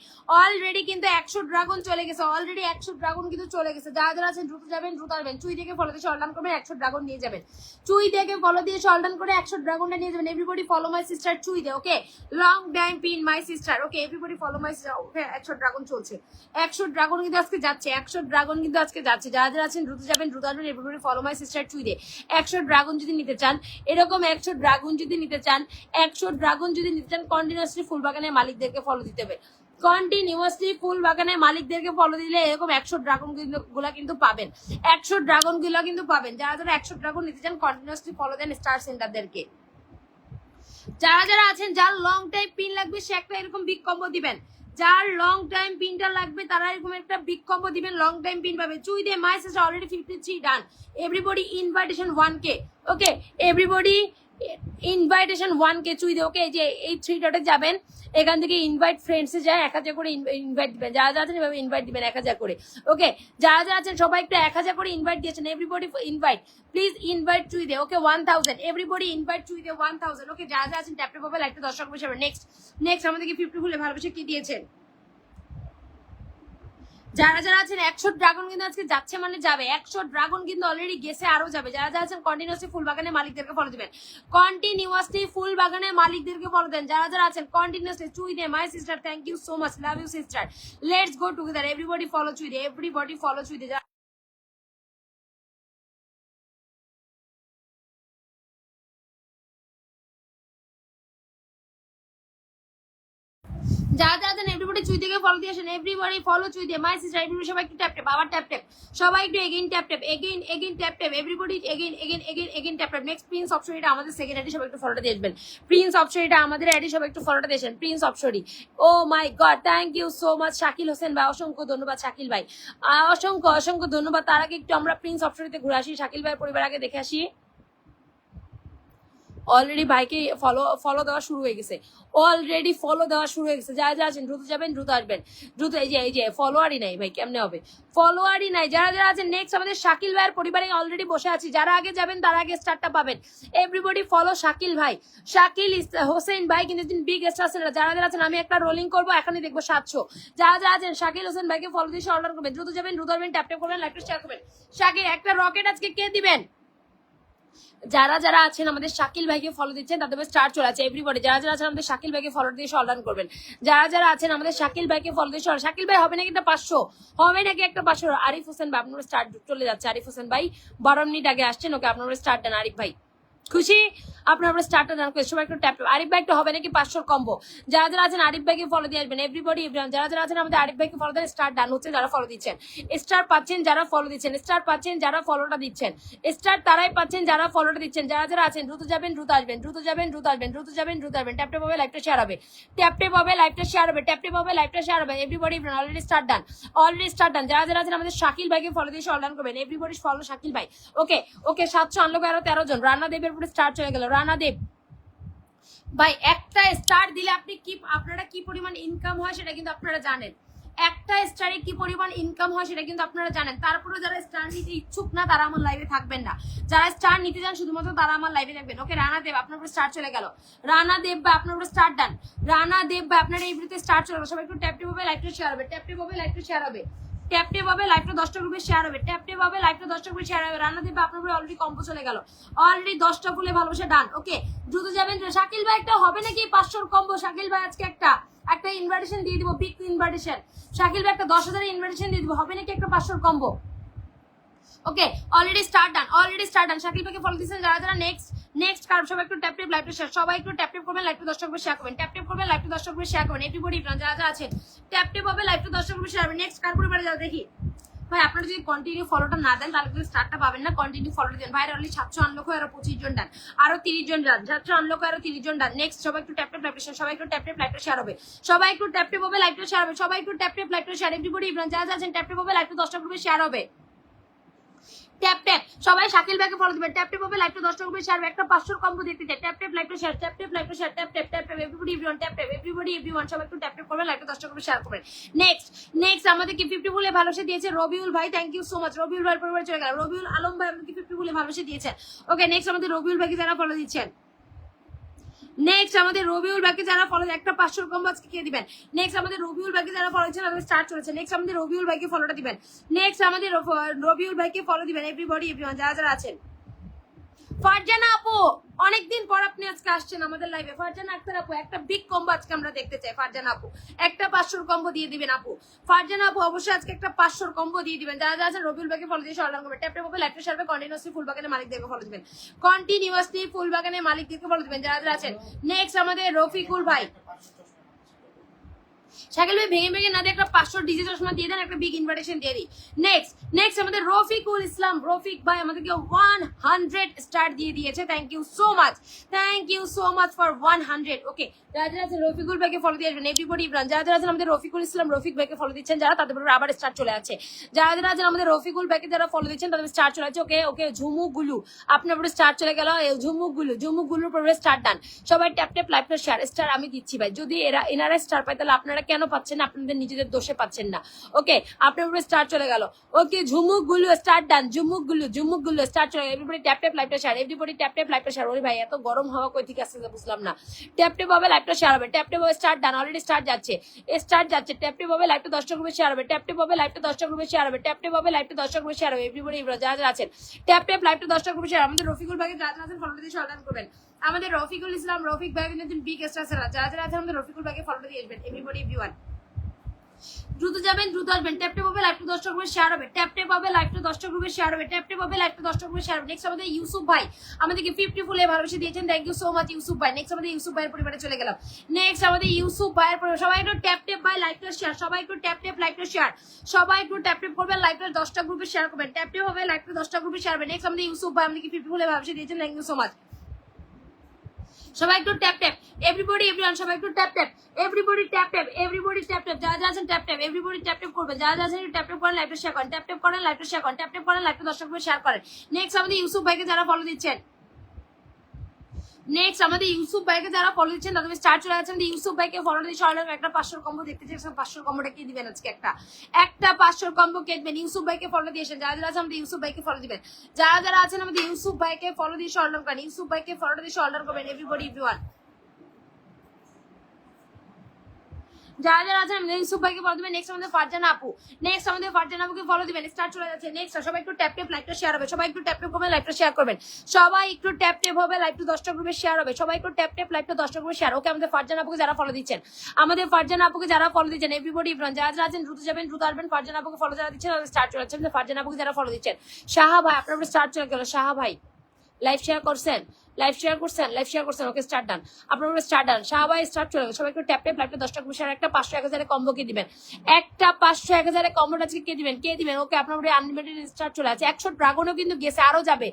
অলরেডি কিন্তু 100 ড্রাগন চলে গেছে, অলরেডি 100 ড্রাগন কিন্তু চলে গেছে। যারা যারা আছেন দ্রুত যাবেন দ্রুত আসবেন। চুই থেকে ফলো দিয়ে শর্ট ডাউন করবেন, 100 ড্রাগন নিয়ে যাবেন। চুই থেকে ফলো দিয়ে শর্ট ডাউন করে 100 ড্রাগনটা নিয়ে যাবেন। এভরিবডি ফলো মাই সিস্টার চুই দে, okay long time pin my sister, okay everybody follow my sister. Okay 100 dragon চলছে, 100 ড্রাগন কিন্তু আজকে যাচ্ছে, 100 ড্রাগন কিন্তু আজকে যাচ্ছে। যারা যারা আছেন দ্রুত যাবেন দ্রুত আসবেন। এভরিবডি ফলো মাই সিস্টার চুই দে। 100 ড্রাগন যদি নিতে চান, এরকম 100 ড্রাগন যদি নিতে চান, 100 ড্রাগন যদি নিতে চান, কন্টিনিউয়াসলি ফুল বাগানের মালিকদেরকে ফলো দিতে হবে। কন্টিনিউয়াসলি ফুল বাগানের মালিকদেরকে ফলো দিলে এরকম 100 ড্রাগন গুলা কিন্তু পাবেন, 100 ড্রাগন গুলা কিন্তু পাবেন। যারা যারা 100 ড্রাগন নিতে চান কন্টিনিউয়াসলি ফলো দেন স্টার সেন্টারদেরকে। যারা যারা আছেন যার লং টাইম পিন লাগবে সে একটা এরকম বিগ কম্বো দিবেন, যার লং টাইম পিনটা লাগবে তারা এরকম একটা বিগ কম্বো দিবেন, লং টাইম পিন পাবে। চুই দে my sister already 53 done. Everybody invitation 1K, okay everybody invitation 1K চুই দে, ওকে যে এই 3 ডটে যাবেন, এখান থেকে ইনভাইট ফ্রেন্ডসে যায় 1000 করে ইনভাইট দিবেন। যারা যারা আছেন এভাবে ইনভাইট দিবেন 1000 করে, ওকে যারা যারা আছেন সবাই একটু 1000 করে ইনভাইট দিয়েছেন। এভরিবডি ইনভাইট, প্লিজ ইনভাইট চুই দে, ওকে 1000। এভরিবডি ইনভাইট চুই দে 1000, ওকে যারা যারা আছেন ট্যাপটে পাবে লাইকটা দর্শক বসে। নেক্সট আমাদেরকে 50 ফুলে ভালোবাসে কি দিয়েছেন। যারা যারা আছেন 100 ড্রাগন কিন্তু আজকে যাচ্ছে মানে যাবে, 100 ড্রাগন কিন্তু অলরেডি গেছে, আরো যাবে। যারা যারা আছেন কন্টিনিউয়াসলি ফুল বাগানের মালিকদেরকে ফলো দিবেন, কন্টিনিউয়াসলি ফুল বাগানের মালিকদেরকে ফলো দেন। যারা যারা আছেন কন্টিনিউয়াসলি চুই দে my sister, thank you so much, love you sister, let's go together. Everybody follow চুই দে, এভরিবডি ফলো চুই দে। যারা যারা আছেন এভরিবডি চুই থেকে ফলো দিয়ে আসেন, এভরিবডি ফলো চুই দিয়ে মাই সিস্টার। এভরিবডি সবাই একটু ট্যাপ ট্যাপ, আবার ট্যাপ ট্যাপ, সবাই একটু again tap tap, again tap tap. Everybody again tap tap. Next prince অপশরিটা আমাদের সেকেন্ড আইডি, সবাই একটু ফলোটা দিয়ে আসবেন। প্রিন্স অপশরিটা আমাদের আইডি, সবাই একটু ফলোটা দিয়ে আসেন। Prince Opshori, oh my god thank you so much Shakil Hossain ভাই, অসংখ্য ধন্যবাদ শাকিল ভাই, অসংখ্য ধন্যবাদ। তার আগে একটু আমরা প্রিন্স অপশরিতে ঘুরে আসি, শাকিল ভাইয়ের পরিবার আগে দেখে আসি। অলরেডি ভাইকে ফলো দেওয়া শুরু হয়ে গেছে, অলরেডি ফলো দেওয়া শুরু হয়ে গেছে। যারা যারা আছেন দ্রুত যাবেন দ্রুত আসবেন, দ্রুত। এই যে ফলোয়ারই নাই ভাই, কেমনে হবে ফলোয়ারই নাই। যারা যারা আছেন নেক্সট আমাদের শাকিল ভাইয়ের পরিবারে অলরেডি বসে আছি, যারা আগে যাবেন তারা আগে স্টারটা পাবেন। এভরিবডি ফলো শাকিল ভাই, শাকিল হোসেন ভাই কিন্তু বিগ স্টার সেন্টার। যারা যারা আছেন আমি একটা রোলিং করবো, এখনই দেখবো 700। যারা যারা আছেন শাকিল হোসেন ভাইকে ফলো দিয়ে অর্ডার করবেন, দ্রুত যাবেন দ্রুত আসবেন, ট্যাপ ট্যাপ করবেন, লাইকটা শেয়ার করবেন। শাকিল একটা রকেট আজকে কে দিবেন। যারা যারা আছেন আমাদের শাকিল ভাইকে ফলো দিচ্ছেন তাদের স্টার চলে আছে। এভরিবডি যারা যারা আছেন আমাদের শাকিল ভাইকে ফলো দিয়ে অনলাইন করবেন। যারা যারা আছেন আমাদের শাকিল ভাইকে ফলো দিয়ে শাকিল ভাই হবে নাকি একটা 500, হবে নাকি একটা 500। আরিফ হোসেন ভাই আপনার স্টার চলে যাচ্ছে, আরিফ হোসেন ভাই 12 মিনিট আগে আসছেন, ওকে আপনার স্টার দেন আরিফ ভাই, খুশি আপনার স্টারটা দান করে সবাই একটু ট্যাপ। আরিফ ভাই একটা হবে নাকি 500 কম্বো। যারা যারা আছেন আরিফ ভাইকে ফলো দিয়ে আসবেন। এভরিবডি যারা যারা আছেন আমাদের আরিফ ভাইকে ফলো দেন, স্টার ডান হচ্ছে যারা ফলো দিচ্ছেন, স্টার পাচ্ছেন যারা ফলো দিচ্ছেন, স্টার পাচ্ছেন যারা ফলোটা দিচ্ছেন, স্টার তারাই পাচ্ছেন যারা ফলোটা দিচ্ছেন। যারা যারা আছেন দ্রুত যাবেন দ্রুত আসবেন, দ্রুত যাবেন দ্রুত আসবেন, দ্রুত যাবেন দ্রুত আসবেন। ট্যাপ ট্যাপ হবে লাইভটা শেয়ার হবে, ট্যাপ ট্যাপ হবে লাইভটা শেয়ার হবে, ট্যাপ ট্যাপ হবে লাইভটা শেয়ার হবে। এভরিবডি অলরেডি স্টার ডান, অলরেডি স্টার ডান। যারা যারা আছেন আমাদের শাকিল ভাইকে ফলো দিয়ে অনলাইন করবেন। এভরিবডি ফলো শাকিল ভাই, ওকে 700 আনলো 13 জন। রানা দেবের উপরে স্টার চলে গেল, রানা দেব ভাই একটা স্টার দিলে আপনারা কি পরিমাণ ইনকাম হয় সেটা কিন্তু আপনারা জানেন, একটা স্টারে কি পরিমাণ ইনকাম হয় সেটা কিন্তু আপনারা জানেন। তারপরে যারা স্টার নিতে ইচ্ছুক না তারা আমার লাইভে থাকবেন না, যারা স্টার নিতে চান শুধুমাত্র তারা আমার লাইভে থাকবেন। ওকে রানা দেব আপনার উপরে স্টার চলে গেল, রানা দেব ভাই আপনার উপরে স্টার ডান, রানা দেব ভাই আপনার এই ভিডিওতে স্টার চলে গেল। সবাই একটু ট্যাপ ট্যাপ হবে লাইভটা শেয়ার হবে, ট্যাপ ট্যাপ হবে লাইভটা শেয়ার হবে, ট্যাপ ট্যাপ হবে লাইভটা 10টা গ্রুপে শেয়ার হবে, ট্যাপ ট্যাপ হবে লাইভটা 10টা গ্রুপে শেয়ার হবে। রানা দেব আপনার উপরে অলরেডি কম্বো চলে গেল, অলরেডি 10টা ফুলে ভালোবাসা ডান। ওকে দ্রুত যাবেন। শাকিল ভাই একটা হবে নাকি 500 কম্বো। শাকিল ভাই আজকে একটা ইনভাইটেশন দিয়ে দিব, বিগ ইনভাইটেশন। শাকিল ভাই একটা 10,000 ইনভাইটেশন দিয়ে দিব, হবে নাকি একটা 500 কম্বো। ওকে অলরেডি স্টার্ট ডান, অলরেডি স্টার্ট ডান। শাকিল ভাইকে ফলো দিচ্ছেন যারা যারা নেক্সট কার সবাই একটু ট্যাপ ট্যাপ লাইভটা শেয়ার, সবাই একটু ট্যাপ ট্যাপ করবেন, লাইভটা 10টা গ্রুপে শেয়ার করবেন, ট্যাপ ট্যাপ করবেন, লাইভটা 10টা গ্রুপে শেয়ার করবেন। এভরিবডি যারা যারা আছেন ট্যাপ ট্যাপ হবে লাইভটা 10টা গ্রুপে শেয়ার করবেন। নেক্সট কার পরিবারে যাও দেখি, ভাই আপনারা যদি কন্টিনিউ ফলোটা না দেন তাহলে কিন্তু স্টারটা পাবেন না, কন্টিনিউ ফলোটা দেন। ভাইরা অনলি 700 আনলক আরো 25 জন ডান, আরো 30 জন ডান, 700 আনলক আরো 30 জন ডান। নেক্সট সবাই একটু ট্যাপ ট্যাপ লাইভটা শেয়ার, সবাই একটু ট্যাপ ট্যাপ লাইভটা শেয়ার হবে, সবাই একটু ট্যাপ ট্যাপ হবে লাইভটা শেয়ার হবে, সবাই একটু ট্যাপ ট্যাপ লাইভটা শেয়ার। এভরিবডি ইভরান যা আছেন ট্যাপ ট্যাপ হবে লাইভটা 10টা গ্রুপে শেয়ার হবে। ট্যাপ ট্যাপ সবাই শাকিল ভাইকে ফলো দিবেন, ট্যাপ ট্যাপ হবে লাইভটা 10টা গ্রুপে শেয়ার হবে। একটা 500 কম্বো দেখতে চাই, ট্যাপ ট্যাপ লাইভটা শেয়ার, ট্যাপ ট্যাপ লাইভটা share, tap tap tap tap everybody everyone, tap tap everybody everyone, সবাই একটু ট্যাপ ট্যাপ করবেন, লাইভটা 10টা গ্রুপে শেয়ার করবেন। নেক্সট আমাদেরকে 50 বলে ভালোবাসা দিয়েছে রবিউল ভাই, thank you so much. Rabiul ভাই পরিবার চলে গেল, রবিউল আলম ভাই আমাদেরকে 50 বলে ভালোবাসা দিয়েছেন। ওকে নেক্সট আমাদের রবিউল ভাইকে যারা ফলো দিচ্ছেন, নেক্সট আমাদের রবিউল ভাইকে যারা ফলো, একটা 500 কম্বো আজকে কে দিবেন। নেক্সট আমাদের রবিউল ভাইকে যারা ফলো দিচ্ছেন আমাদের স্টার্ট চলেছে। নেক্সট আমাদের রবিউল ভাইকে ফলোটা দিবেন, নেক্সট আমাদের রবিউল ভাইকে ফলো দিবেন এভরিবডি এভরিওয়ান যারা যারা আছেন। ফারজানা আপু অনেকদিন পর আপনি আজকে আসছেন আমাদের লাইভে। ফারজানা আক্তার আপু একটা বিগ কম্বো আজকে আমরা দেখতে চাই। ফারজানা আপু একটা 500 কম্বো দিয়ে দিবেন আপু। ফারজানা আপু অবশ্যই আজকে একটা 500 কম্বো দিয়ে দিবেন। যারা যারা আছেন রবিউল ভাইকে ফলো দিয়ে সরলাম করবেন, ট্যাপ ট্যাপ হবে লাইভটা শেয়ার হবে, কন্টিনিউয়াসলি ফুলবাগানের মালিকদেরকে ফলো দিবেন, কন্টিনিউয়াসলি ফুলবাগানের মালিকদেরকে ফলো দিবেন যারা যারা আছেন। নেক্সট আমাদের রফিকুল ভাই, শাকিল ভাই ভেঙে ভেঙে না দিয়ে একটা 500 ডিজি চশমা দিয়ে দেন, একটা বিগ ইনভাইটেশন দিয়ে দিই। নেক্সট আমাদের রফিকুল ইসলাম, রফিক ভাই আমাদেরকে 100 স্টার দিয়ে দিয়েছে, thank you so much, thank you so much for 100। Okay যারা যারা আছেন রফিকুল ভাইকে ফলো দিয়ে আসবেন এভরিবডি ইভরান, যারা যারা আছেন আমাদের রফিকুল ইসলাম রফিক ভাইকে ফলো দিচ্ছেন যারা, তাদের উপর আবার স্টার চলে আছে। যারা যারা আছেন আমাদের রফিকুল ভাইকে যারা ফলো দিচ্ছেন তাদের স্টার চলে আছে। ওকে ওকে ঝুমুক গুলু আপনার উপরে স্টার চলে গেল, ঝুমুক গুলুর উপরে স্টার ডান, সবাই ট্যাপ ট্যাপ লাইভটা শেয়ার। স্টার আমি দিচ্ছি ভাই, যদি এনারা স্টার পায় তাহলে আপনারা কেন পাচ্ছেন না? আপনাদের নিজেদের দোষে পাচ্ছেন না। ওকে আপনার উপরে স্টার চলে গেল। ওকে ঝুমুক গুলু স্টার ডান, ঝুমুক গুলু স্টার চলে গেল। এভরিবডি ট্যাপ ট্যাপ লাইভটা শেয়ার, এভরিবডি ট্যাপ ট্যাপ লাইভটা শেয়ার। ওরে ভাই এত গরম হাওয়া কই থেকে আসছে বুঝলাম না। ট্যাপ ট্যাপ হবে লাইভটা শেয়ার হবে, ট্যাপ ট্যাপ হবে স্টার ডান, অলরেডি স্টার যাচ্ছে, ট্যাপ ট্যাপ হবে লাইভটা 10টা গ্রুপে শেয়ার হবে, ট্যাপ ট্যাপ হবে লাইভটা 10টা গ্রুপে শেয়ার হবে, ট্যাপ ট্যাপ হবে লাইভটা 10টা গ্রুপে শেয়ার হবে। এভরিবডি যারা যারা আছেন ট্যাপ ট্যাপ লাইভটা 10টা গ্রুপে শেয়ার। আমাদের রফিকুল ভাইকে যারা যারা আছেন ফলো দিয়ে সরদান করবেন। আমাদের রফিকুল ইসলাম রফিক ভাই কিন্তু বিগ স্টার যারা যারা আছেন আমাদের রফিকুল ভাইকে ফলো দিয়ে আসবেন এভরিবডি এভরিওয়ান। দ্রুত যাবেন দ্রুত আসবেন, ট্যাপ ট্যাপ হবে লাইভটা 10টা গ্রুপে শেয়ার হবে, ট্যাপ ট্যাপ হবে লাইভটা 10টা গ্রুপে শেয়ার হবে, ট্যাপ ট্যাপ হবে লাইভটা 10টা গ্রুপে শেয়ার হবে। নেক্সট আমাদের ইউসুফ ভাই আমাদেরকে 50 ফুলে ভালোবাসা দিয়েছেন, thank you so much Yusuf ভাই। নেক্সট আমাদের ইউসুফ ভাইয়ের পরিবারে চলে গেলাম। নেক্সট আমাদের ইউসুফ ভাইয়ের পরিবার, সবাই একটু ট্যাপ ট্যাপ ভাই লাইভটা শেয়ার, সবাই একটু ট্যাপ ট্যাপ লাইভটা শেয়ার, সবাই একটু ট্যাপ ট্যাপ করবেন, লাইভটা 10টা গ্রুপে শেয়ার করবেন, ট্যাপ ট্যাপ হবে লাইভটা 10টা গ্রুপে শেয়ার হবে। নেক্সট আমাদের ইউসুফ ভাই আমাদেরকে 50 ফুলে ভালোবাসা দিয়েছেন, থ্যাংক ইউ সো মাচ। সবাই একটু ট্যাপ ট্যাপ এভরিবডি এভরিওয়ান, সবাই একটু tap tap everybody tap tap everybody tap tap, যারা যারা আছেন tap tap everybody tap tap করবেন, যারা যারা আছেন ট্যাপ ট্যাপ করেন লাইভটা শেয়ার করেন, ট্যাপ ট্যাপ করেন লাইভটা শেয়ার করেন, ট্যাপ ট্যাপ করেন লাইভটা 10টা গ্রুপে শেয়ার করেন। নেক্সট আমাদের ইউসুফ ভাইকে যারা ফলো দিচ্ছেন, নেক্সট আমাদের ইউসুফ ভাইকে যারা ফলো দিচ্ছেন তাদের স্টার চলে যাচ্ছেন। ইউসুফ ভাইকে ফলো দিয়ে সরলাম একটা 500 কম্বো দেখতে চাই, 500 কম্বোটা কি দিবেন আজকে? একটা 500 কম্বো কে দিবেন? ইউসুফ ভাইকে ফলো দিয়েছেন যারা যারা আছেন আমাদের ইউসুফ ভাইকে ফলো দিবেন, যারা যারা আছেন আমাদের ইউসুফ ভাইকে ফলো দিয়ে সরলাম করেন, ইউসুফ ভাইকে ফলো দিয়ে সরলাম করবেন এভরিবডি এভরিওয়ান। যারা যারা আছেন আমাদের ইউসুফ ভাইকে ফলো দিবেন। নেক্সট আমাদের ফারজানা আপু, নেক্সট আমাদের ফারজানা আপুকে ফলো দিবেন, স্টার চলে যাচ্ছে। নেক্সট সবাই একটু ট্যাপ ট্যাপ লাইভটা শেয়ার হবে, সবাই একটু ট্যাপ ট্যাপ করবেন লাইভটা শেয়ার করবেন, সবাই একটু ট্যাপ ট্যাপ হবে লাইভটা 10টা গ্রুপে শেয়ার হবে, সবাই একটু ট্যাপ ট্যাপ লাইভটা 10টা গ্রুপে শেয়ার। ওকে আমাদের ফারজানা আপুকে যারা ফলো দিচ্ছেন, আমাদের ফারজানা আপুকে যারা ফলো দিচ্ছেন এভরিবডি ইভরান, যারা যারা আছেন দ্রুত যাবেন দ্রুত আসবেন। ফারজানা আপুকে ফলো যারা দিচ্ছেন আমাদের স্টার চলে যাচ্ছে। আমাদের ফারজানা আপুকে যারা ফলো দিচ্ছেন, শাহা ভাই আপনার উপরে স্টার চলে গেল, শাহা ভাই লাইভ শেয়ার করছেন, লাইভ শেয়ার করছেন। ওকে স্টার ডান, আপনার স্টার ডান, সবাই স্টার্ট চলে গেল। সবাই একটু ট্যাপ ট্যাপ লাইভটা 10টা গ্রুপে শেয়ার। একটা 500 1000 কম্বো কে দিবেন? একটা 500 1000 কম্বোটা আজকে কে দিবেন? ওকে আপনার উপরে আনলিমিটেড স্টার চলে আছে। 100 ড্রাগনও কিন্তু গেছে, আরো যাবে,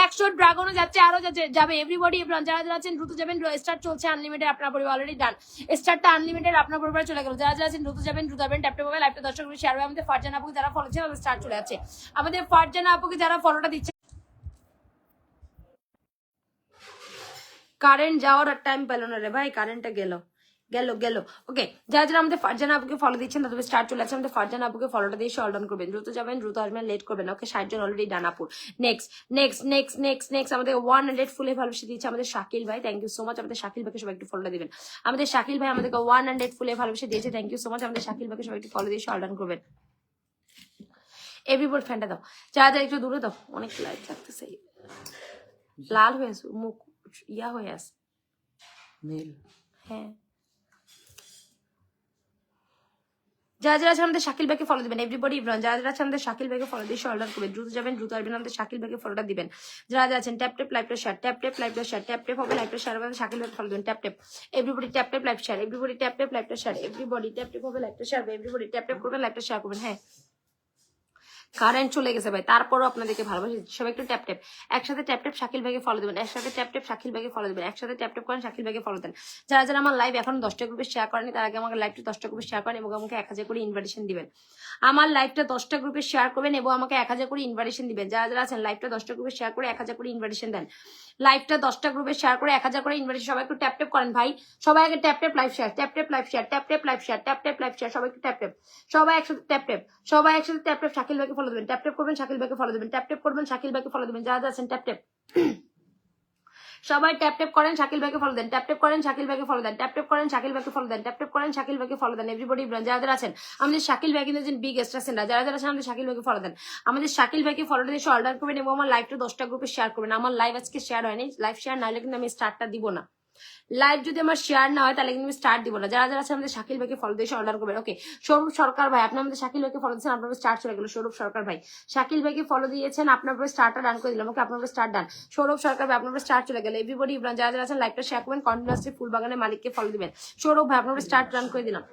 100 ড্রাগনও যাচ্ছে, আরো যাবে। এভরিবডি যারা যারা আছেন দ্রুত যাবেন, স্টার চলছে আনলিমিটেড, আপনার পরিবার অলরেডি ডান, স্টারটা আনলিমিটেড আপনার পরিবারে চলে গেল। যারা যারা আছেন দ্রুত যাবেন দ্রুত যাবেন, ট্যাপ ট্যাপ হবে লাইভটা 10টা গ্রুপে শেয়ার হবে। আমাদের ফারজানা আপুকে যারা ফলো দিচ্ছেন স্টার চলে আছে। আমাদের ফারজানা আপুকে যারা ফলোটা দিচ্ছে, কারেন্ট যাওয়ার আর টাইম পেল না রে ভাই, কারেন্টটা গেল। ওকে যারা যারা আমাদের ফারজানা আপুকে ফলো দিচ্ছেন তাদের স্টার্ট চলে আছে। আমাদের ফারজানা আপুকে ফলোটা দিয়ে অল ডাউন করবেন, দ্রুত যাবেন দ্রুত আসবেন, লেট করবেন। ওকে 60 জন অলরেডি ডান আপুর। নেক্সট আমাদের 100 ফুলে ভালোবাসা দিয়েছে আমাদের শাকিল ভাই, থ্যাংক ইউ সো মাচ। আমাদের শাকিল ভাইকে সবাই একটু ফলোটা দিবেন। আমাদের শাকিল ভাই আমাদেরকে 100 ফুলে ভালোবাসা দিয়েছে, থ্যাংক ইউ সো মাচ। আমাদের শাকিল ভাইকে সবাই একটু ফলো দিয়ে অল ডাউন করবেন। এভরিবডি ফ্যানটা দাও, যারা যারা একটু দূরে দাও, অনেক লাইট লাগতেছে, লাল হয়ে আছে মুখ, ইয়া হয়ে আছে। হ্যাঁ যারা যারা আছে আমাদের শাকিল ভাইকে ফলো দিবেন এভরিবডি ইভরান, যারা যারা আছে আমাদের শাকিল ভাইকে ফলো দিয়ে অর্ডার করবেন, দ্রুত যাবেন দ্রুত আসবেন, আমাদের শাকিল ভাইকে ফলোটা দিবেন। যারা যারা আছেন ট্যাপ ট্যাপ লাইভটা শেয়ার, ট্যাপ ট্যাপ লাইভটা শেয়ার, ট্যাপ ট্যাপ হবে লাইভটা শেয়ার হবে, শাকিল ভাইকে ফলো দিবেন, tap tap everybody tap tap live share, everybody tap tap লাইভটা শেয়ার, এভরিবডি ট্যাপ ট্যাপ হবে লাইভটা শেয়ার, এভরিবডি ট্যাপ ট্যাপ করবেন লাইভটা শেয়ার করবেন। হ্যাঁ কারেন্ট চলে গেছে ভাই, তারপরও আপনাদেরকে ভালোবাসি। সবাই একটু ট্যাপ ট্যাপ, একসাথে ট্যাপ ট্যাপ শাকিল ভাইকে ফলো দেবেন, একসাথে ট্যাপ ট্যাপ শাকিল ভাইকে ফলো দেবেন, একসাথে ট্যাপ ট্যাপ করেন শাকিল ভাইকে ফলো দেন। যারা যারা আমার লাইভ এখন 10টা গ্রুপে শেয়ার করেনি তার আগে আমাকে লাইভটা 10টা গ্রুপে শেয়ার করেন এবং আমাকে 1000 করে ইনভাইটেশন দিবেন। আমার লাইভটা 10টা গ্রুপে শেয়ার করবেন এবং আমাকে 1000 করে ইনভাইটেশন দিবেন। যারা যারা আছেন লাইভটা 10টা গ্রুপে শেয়ার করে 1000 করে ইনভাইটেশন দেন। লাইভটা 10টা গ্রুপে শেয়ার করে 1000 করে ইনভাইটেশন। সবাই একটু ট্যাপ ট্যাপ করেন ভাই, সবাই আগে tap tap live share, tap tap live share, tap tap live share, tap tap live share, সবাই একটু ট্যাপ ট্যাপ, সবাই একসাথে ট্যাপ ট্যাপ, সবাই একসাথে ট্যাপ ট্যাপ শাকিল ভাইকে ফলো দেবেন, ট্যাপ ট্যাপ করবেন শাকিল ভাইকে ফলো দেবেন, ট্যাপ ট্যাপ করবেন শাকিল ভাইকে ফলো দেবেন। যারা আছেন ট্যাপ ট্যাপ, সবাই ট্যাপ ট্যাপ করেন শাকিল ভাইকে ফলো দেন, ট্যাপ ট্যাপ করেন শাকিল ভাইকে ফলো দেন, ট্যাপ ট্যাপ করেন শাকিল ভাইকে ফলো দেন, ট্যাপ ট্যাপ করেন শাকিল ভাইকে ফলো দেন। এভরিবডি যারা যারা আছেন আমাদের শাকিল ভাই কিন্তু বিগ এক্সট্রা, যারা যারা আছেন আমাদের শাকিল ভাইকে ফলো দেন, আমাদের শাকিল ভাইকে ফলো দিয়ে অর্ডার করবেন এবং আমার লাইভটা 10টা গ্রুপে শেয়ার করবেন। আমার লাইভ আজকে শেয়ার হয়নি, লাইভ শেয়ার না হলে কিন্তু আমি স্টার্টটা দিব না। লাইভ যদি আমার শেয়ার না হয় তাহলে কিন্তু আমি স্টার্ট দিব না। যারা যারা আছে আমাদের শাকিল ভাইকে ফলো দিয়ে অর্ডার করবেন। ওকে, সৌরভ সরকার ভাই আপনি আমাদের শাকিল ভাইকে ফলো দিয়েছেন, আপনার স্টার্ট চলে গেল। সৌরভ সরকার ভাই শাকিল ভাইকে ফলো দিয়েছেন, আপনার স্টার্টটা ডান করে দিলাম। ওকে, আপনার স্টার্ট ডান। সৌরভ সরকার ভাই আপনার স্টার্ট চলে গেল। এভরিবডি যারা যারা আছেন লাইভটা শেয়ার করবেন, কন্টিনিউয়াসলি ফুলবাগানের মালিককে ফলো দিবেন। সৌরভ ভাই আপনার স্টার্ট ডান করে দিলাম।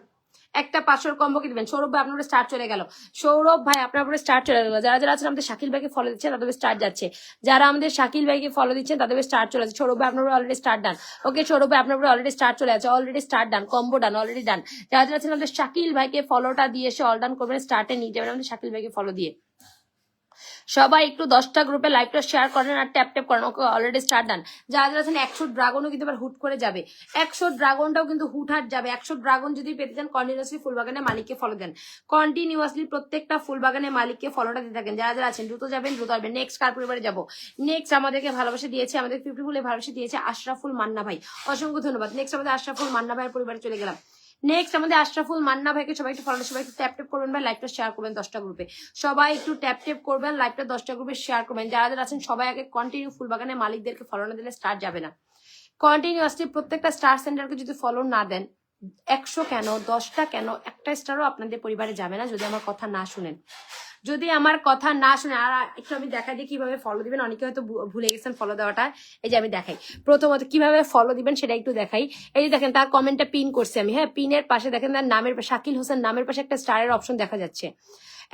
একটা 500 কম্বোকে দিবেন। সৌরভ ভাই আপনার স্টার্ট চলে গেল। সৌরভ ভাই আপনার উপরে স্টার্ট চলে গেল। যারা যারা আছেন আমাদের শাকিল ভাইকে ফলো দিচ্ছেন তাদের স্টার্ট যাচ্ছে। যারা আমাদের শাকিল ভাইকে ফলো দিচ্ছেন তাদের স্টার্ট চলে যাচ্ছে। সৌরভ ভাই আপনার অলরেডি স্টার্ট ডান। ওকে, সৌরভ ভাই আপনার অলরেডি স্টার্ট চলে আছে, অলরেডি স্টার্ট ডান, কম্বো ডান, অলরেডি ডান। যারা যারা আছেন আমাদের শাকিল ভাইকে ফলোটা দিয়ে এসে অল ডান করবেন, স্টার্টে নিয়ে যাবেন আমাদের শাকিল ভাইকে ফলো দিয়ে। সবাই একটু 10টা গ্রুপে লাইভটা শেয়ার করেন আর ট্যাপ ট্যাপ করেন। ওকে, অলরেডি স্টার্ট ডান। যারা যারা আছেন 100 ড্রাগনও কিন্তু এবার হুট করে যাবে, 100 ড্রাগনটাও কিন্তু হুটহাট যাবে। 100 ড্রাগন যদি পেতে চান কন্টিনিউয়াসলি ফুলবাগানের মালিককে ফলো দেন, কন্টিনিউয়াসলি প্রত্যেকটা ফুলবাগানের মালিককে ফলোটা দিতে থাকেন। যারা যারা আছেন দ্রুত যাবেন, দ্রুত আসবেন। নেক্সট কার পরিবারে যাবো? নেক্সট আমাদেরকে ভালোবাসা দিয়েছে, আমাদের 50 ফুলে ভালোবাসা দিয়েছে আশরাফুল মান্না ভাই, অসংখ্য ধন্যবাদ। নেক্সট আমাদের আশরাফুল মান্না ভাইয়ের পরিবারে চলে গেলাম। নেক্সট আমাদের আশরাফুল মান্না ভাইকে সবাই একটু ফলো, সবাই একটু ট্যাপ ট্যাপ করবেন ভাই, লাইভটা শেয়ার করবেন 10টা গ্রুপে। সবাই একটু ট্যাপ ট্যাপ করবেন, লাইভটা 10টা গ্রুপে শেয়ার করবেন। যারা যারা আছেন সবাই আগে কন্টিনিউ ফুলবাগানের মালিকদেরকে ফলো না দিলে স্টার্ট যাবে না। কন্টিনিউয়াসলি প্রত্যেকটা স্টার সেন্টারকে যদি ফলো না দেন, 100 কেন 10টা কেন একটা স্টারও আপনাদের পরিবারে যাবে না যদি আমার কথা না শুনেন। যদি আমার কথা না শুনে, আর একটু আমি দেখাই দিই কিভাবে ফলো দিবেন। অনেকে হয়তো ভুলে গেছেন ফলো দেওয়াটা, এই যে আমি দেখাই। প্রথমত কিভাবে ফলো দিবেন সেটা একটু দেখাই। এই যে দেখেন তার কমেন্টটা পিন করছি আমি, হ্যাঁ, পিনের পাশে দেখেন তার নামের শাকিল হোসেন নামের পাশে একটা স্টারের অপশন দেখা যাচ্ছে,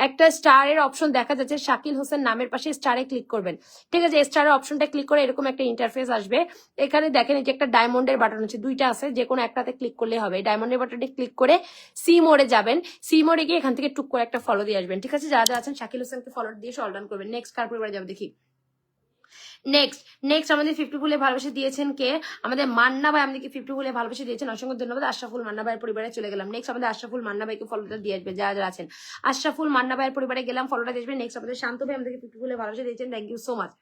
একটা স্টারের অপশন দেখা যাচ্ছে। শাকিল হোসেন নামের পাশে স্টারে ক্লিক করবেন, ঠিক আছে? স্টারের অপশনটা ক্লিক করে এরকম একটা ইন্টারফেস আসবে। এখানে দেখেন এই যে একটা ডায়মন্ডের বাটন আছে, দুইটা আছে, যে কোনো একটাতে ক্লিক করলে হবে। ডায়মন্ডের বাটনে ক্লিক করে সি মোডে যাবেন, সি মোডে গিয়ে এখান থেকে টুক করে একটা ফলো দিয়ে আসবেন, ঠিক আছে? যারা যারা আছেন শাকিল হোসেনকে ফলো দিয়ে অল ডান করবেন। নেক্সট কার পরিবারে যাবে দেখি। নেক্সট আমাদের 50 ফুলে ভালোবাসা দিয়েছেন কে? আমাদের মান্না ভাই আমাদেরকে 50 ফুলে ভালোবাসা দিয়েছেন, অসংখ্য ধন্যবাদ। আশরাফুল মান্না ভাইয়ের পরিবারে চলে গেলাম। নেক্সট আমাদের আশরাফুল মান্না ভাইকে ফলোটা দিয়ে আসবে যারা যারা আছেন। আশরাফুল মান্না ভাইয়ের পরিবারে গেলাম, ফলোটা দিয়ে আসবেন। নেক্সট আমাদের শান্ত ভাই আমাদেরকে 50 ফুলে ভালোবাসা দিয়েছেন, থ্যাংক ইউ সো মাচ।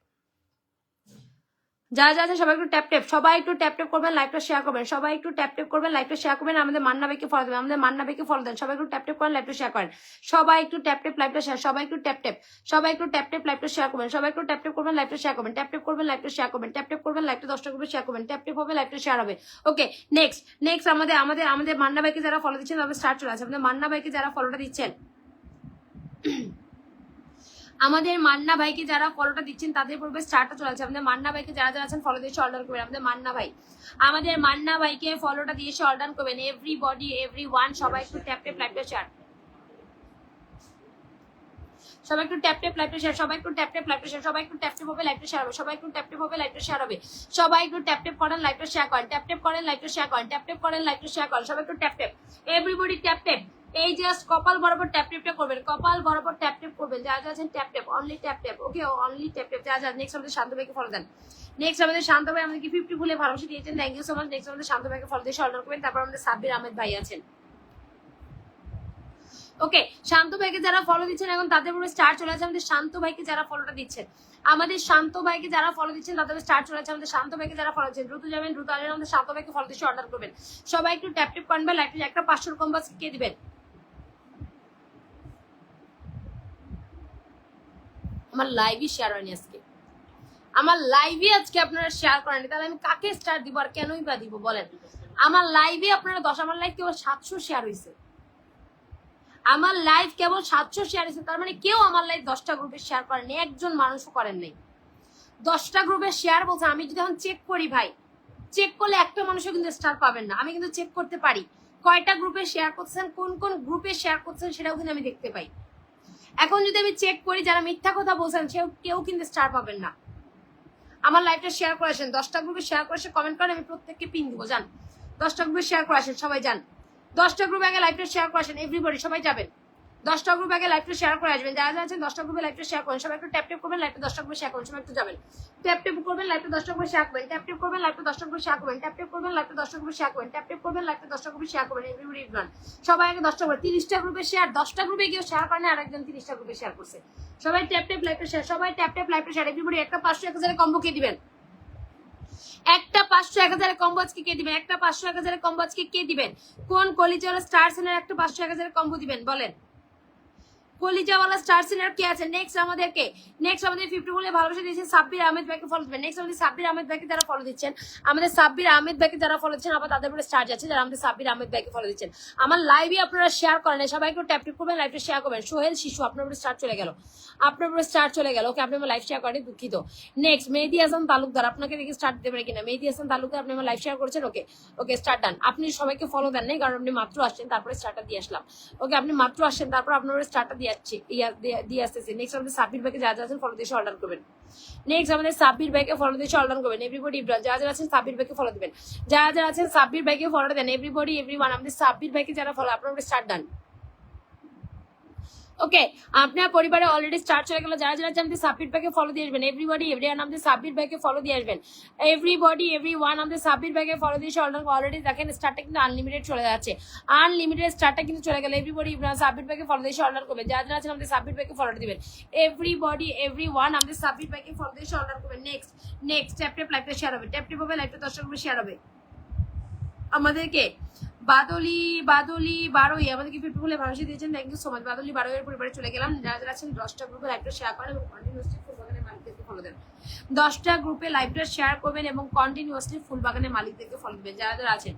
যারা যারা আছেন সবাই একটু ট্যাপ ট্যাপ, সবাই একটু ট্যাপ ট্যাপ করবেন, লাইভটা শেয়ার করবেন। সবাই একটু ট্যাপ ট্যাপ করবেন, লাইভটা শেয়ার করবেন। আমাদের মান্না ভাইকে ফলো দেবেন, আমাদের মান্না ভাইকে ফলো দেন। সবাই একটু ট্যাপ ট্যাপ করেন, লাইভটা শেয়ার করেন। সবাই একটু ট্যাপ ট্যাপ, লাইভটা শেয়ার, সবাই একটু ট্যাপ ট্যাপ, সবাই একটু ট্যাপ ট্যাপ, লাইভটা শেয়ার করবেন। সবাই একটু ট্যাপ ট্যাপ করবেন, লাইভটা শেয়ার করবেন। ট্যাপ ট্যাপ করবেন, লাইভটা শেয়ার করবেন। ট্যাপ ট্যাপ করবেন, লাইভটা 10টা গ্রুপে শেয়ার করবেন। ট্যাপ ট্যাপ হবে, লাইভটা শেয়ার হবে। ওকে, নেক্সট আমাদের মান্না ভাইকে যারা ফলো দিচ্ছেন তাদের স্টার্ট চলে আছে। আমাদের মান্না ভাইকে যারা ফলোটা দিচ্ছেন, আমাদের মান্না ভাইকে যারা ফলোটা দিচ্ছেন তাদের পূর্বে স্টার্টটা চলে আছে। আমাদের মান্না ভাইকে যারা যারা আছেন ফলো দিয়ে অর্ডার করবেন। আমাদের মান্না ভাইকে ফলোটা দিয়ে অর্ডার করবেন। এভরিবডি এভরিওয়ান সবাই একটু ট্যাপ ট্যাপ, লাইভটা শেয়ার, সবাই একটু ট্যাপ ট্যাপ, লাইভটা শেয়ার, সবাই একটু ট্যাপ ট্যাপ, লাইভটা শেয়ার, সবাই একটু ট্যাপ ট্যাপ হবে, লাইভটা শেয়ার হবে। সবাই একটু ট্যাপ ট্যাপ হবে, লাইভটা শেয়ার হবে। সবাই একটু ট্যাপ ট্যাপ করেন, লাইভটা শেয়ার করেন। ট্যাপ ট্যাপ করেন, লাইভটা শেয়ার করেন। ট্যাপ ট্যাপ করেন, লাইভটা শেয়ার করেন। সবাই একটু tap tap, everybody tap tap. এই জাস্ট কপাল বরাবর ট্যাপ ট্যাপটা করবেন, কপাল বরাবর ট্যাপ ট্যাপ করবেন। যারা যারা আছেন tap tap, only tap tap. Okay, only tap tap. যারা যারা নেক্সট আমাদের শান্ত ভাইকে ফলো দেন। নেক্সট আমাদের শান্ত ভাই আমাদেরকে 50 ফুলে ভালোবাসা দিয়েছেন, thank you so much. Next আমাদের শান্ত ভাইকে ফলো দিয়ে অর্ডার করবেন। তারপর আমাদের সাব্বির আহমেদ ভাই আছেন। ওকে, শান্ত ভাইকে যারা ফলো দিচ্ছেন এখন তাদের পুরো স্টার চলে আছে। আমাদের শান্ত ভাইকে যারা ফলোটা দিচ্ছেন, আমাদের শান্ত ভাইকে যারা ফলো দিচ্ছেন তাদের স্টার চলে আছে। আমাদের শান্ত ভাইকে যারা ফলো দিচ্ছেন দ্রুত যাবেন, দ্রুত আসবেন। আমাদের শান্ত ভাইকে ফলো দিয়ে অর্ডার করবেন। সবাই একটু ট্যাপ ট্যাপ করবেন, লাইভে একটা 500 কম্বাস কে দিবেন। আমার লাইভই শেয়ার হয়নি আজকে, আমার লাইভে আজকে আপনারা শেয়ার করেননি, তাহলে আমি কাকে স্টার দিব আর কেনই বা দিব বলেন? আমার লাইভে আপনারা 10, আমার লাইভ কেবল 700 শেয়ার হয়েছে, আমার লাইভ কেবল 700 শেয়ার হয়েছে। তার মানে কেউ আমার লাইভ 10টা গ্রুপে শেয়ার করেননি, একজন মানুষও করেন নাই। 10টা গ্রুপে শেয়ার বলছে, আমি যদি এখন চেক করি ভাই, চেক করলে একটা মানুষও কিন্তু স্টার পাবেন না। আমি কিন্তু চেক করতে পারি কয়টা গ্রুপে শেয়ার করছেন, কোন কোন গ্রুপে শেয়ার করছেন সেটাও কিন্তু আমি দেখতে পাই। এখন যদি আমি চেক করি যারা মিথ্যা কথা বলছেন কেউ কিন্তু স্টার পাবেন না। আমার লাইভটা শেয়ার করে আসেন, 10টা গ্রুপে শেয়ার করে কমেন্ট করেন, আমি প্রত্যেককে পিন দিব। যান 10টা গ্রুপে শেয়ার করে আসেন, সবাই যান 10টা গ্রুপে আগে লাইভটা শেয়ার করে আসেন, এভরিবডি সবাই যাবেন 10টা গ্রুপে আগে লাইভটা শেয়ার করে আসবেন। যারা আছেন 10টা গ্রুপে লাইভটা শেয়ার করেন, সবাই একটু ট্যাপ ট্যাপ করবেন, লাইভটা 10টা গ্রুপে শেয়ার করেন, সবাই একটু যাবেন ট্যাপ ট্যাপ করবেন, লাইভটা 10টা গ্রুপে শেয়ার করবেন, ট্যাপ ট্যাপ করবেন, লাইভটা 10টা গ্রুপে শেয়ার করবেন, ট্যাপ ট্যাপ করবেন, লাইভটা 10টা গ্রুপে শেয়ার করবেন, ট্যাপ ট্যাপ করবেন, লাইভটা 10টা গ্রুপে শেয়ার করবেন, এভরিবডি এভরিওয়ান সবাই আগে 10টা করে 30টা গ্রুপে শেয়ার, 10টা গ্রুপে কেউ শেয়ার করে না, আরেকজন 30টা গ্রুপে শেয়ার করছে। সবাই ট্যাপ ট্যাপ লাইভটা শেয়ার, সবাই ট্যাপ ট্যাপ লাইভটা শেয়ার, এভরিবডি একটা 500 1000 কম্বো কে দিবেন, একটা 500 1000 কম্বো আজকে কে দিবেন, একটা 500 1000 কম্বো আজকে কে দিবেন, কোন কলিজাওয়ালা স্টার সিনের একটা 500 1000 কম্বো দিবেন বলেন, কলিজাওয়ালা স্টার সিনার কে আছে। নেক্সট আমাদের 50 বলে ভালোবাসা দিয়েছেন সাব্বির আহমেদ ভাইকে ফলো দিবেন। নেক্সট আমাদের সাব্বির আহমেদ ভাইকে যারা ফলো দিচ্ছেন, আমাদের সাব্বির আহমেদ ভাইকে যারা ফলো দিচ্ছেন, আবার তাদের উপরে স্টার যাচ্ছে যারা আমাদের সাব্বির আহমেদ ভাইকে ফলো দিচ্ছেন। আমার লাইভে আপনারা শেয়ার করেন, সবাই একটু ট্যাপ ট্যাপ করবেন, লাইভটা শেয়ার করবেন। সোহেল শিশু আপনার উপরে স্টার চলে গেল, আপনার উপরে স্টার চলে গেল। ওকে, আপনি আমার লাইভ শেয়ার করেন, দুঃখিত। নেক্সট মেহেদি হাসান তালুকদার, আপনাকে দেখে স্টার্ট দিতে পারে কিনা। মেহেদি হাসান তালুকদার আপনি আমার লাইভ শেয়ার করেছেন, ওকে ওকে স্টার্ট ডান। আপনি সবাইকে ফলো দেন নাই, কারণ আপনি মাত্র আসছেন, তারপরে স্টার্টটা দিয়ে আসলাম। ওকে, আপনি মাত্র আসছেন, তারপর আপনার স্টার্টটা দিয়ে আসতেছে। নেক্সট আমাদের সাব্বির ভাইকে যারা আছেন ফলো দিয়ে অর্ডার করবেন। নেক্সট আমাদের সাব্বির ভাইকে ফলো দিয়ে অর্ডার করবেন, এভরিবডি যারা যারা আছেন সাব্বির ভাইকে ফলো দিবেন, যারা যারা আছেন সাব্বির ভাইকে ফলো দেন, এভরিবডি এভরিওয়ান আমাদের সাব্বির ভাইকে যারা ফলো আপনার স্টার্ট ডান। ওকে, আপনার পরিবারে অলরেডি স্টার্ট চলে গেল। যারা যারা আমাদের সাব্বির ভাইকে ফলো দিয়ে আসবেন, এভরিবডি এভরিওয়ান আমাদের সাব্বির ভাইকে ফলো দিয়ে আসবেন, এভরিবডি এভরিওয়ান আমাদের সাব্বির ভাইকে ফলো দিয়ে অলরেডি দেখেন স্টার্টটা কিন্তু আনলিমিটেড চলে যাচ্ছে, আনলিমিটেড স্টার্টটা কিন্তু চলে গেল। এভরিবডি সাব্বির ভাইকে ফলো দিয়ে অর্ডার করবেন, যারা যারা আছেন আমাদের সাব্বির ভাইকে ফলো দিবেন, এভরিবডি এভরিওয়ান আমাদের সাব্বির ভাইকে ফলো দিয়ে অর্ডার করবেন। নেক্সট ট্যাপ ট্যাপ লাইভটা শেয়ার হবে, ট্যাপ ট্যাপ হবে, লাইভটা 10টা করে শেয়ার হবে। আমাদেরকে বাদলি বারোই আমাদেরকে 50 বলে ভালোবাসা দিয়েছেন, থ্যাংক ইউ সো মাচ। বাদলি বারোয়ের পরিবারে চলে গেলাম। যারা যারা আছেন 10টা গ্রুপে লাইভটা শেয়ার করেন এবং কন্টিনিউয়াসলি ফুলবাগানের মালিকদেরকে ফলো দেন, 10টা গ্রুপে লাইভটা শেয়ার করবেন এবং কন্টিনিউয়াসলি ফুলবাগানের মালিকদেরকে ফলো দিবেন। যারা যারা আছেন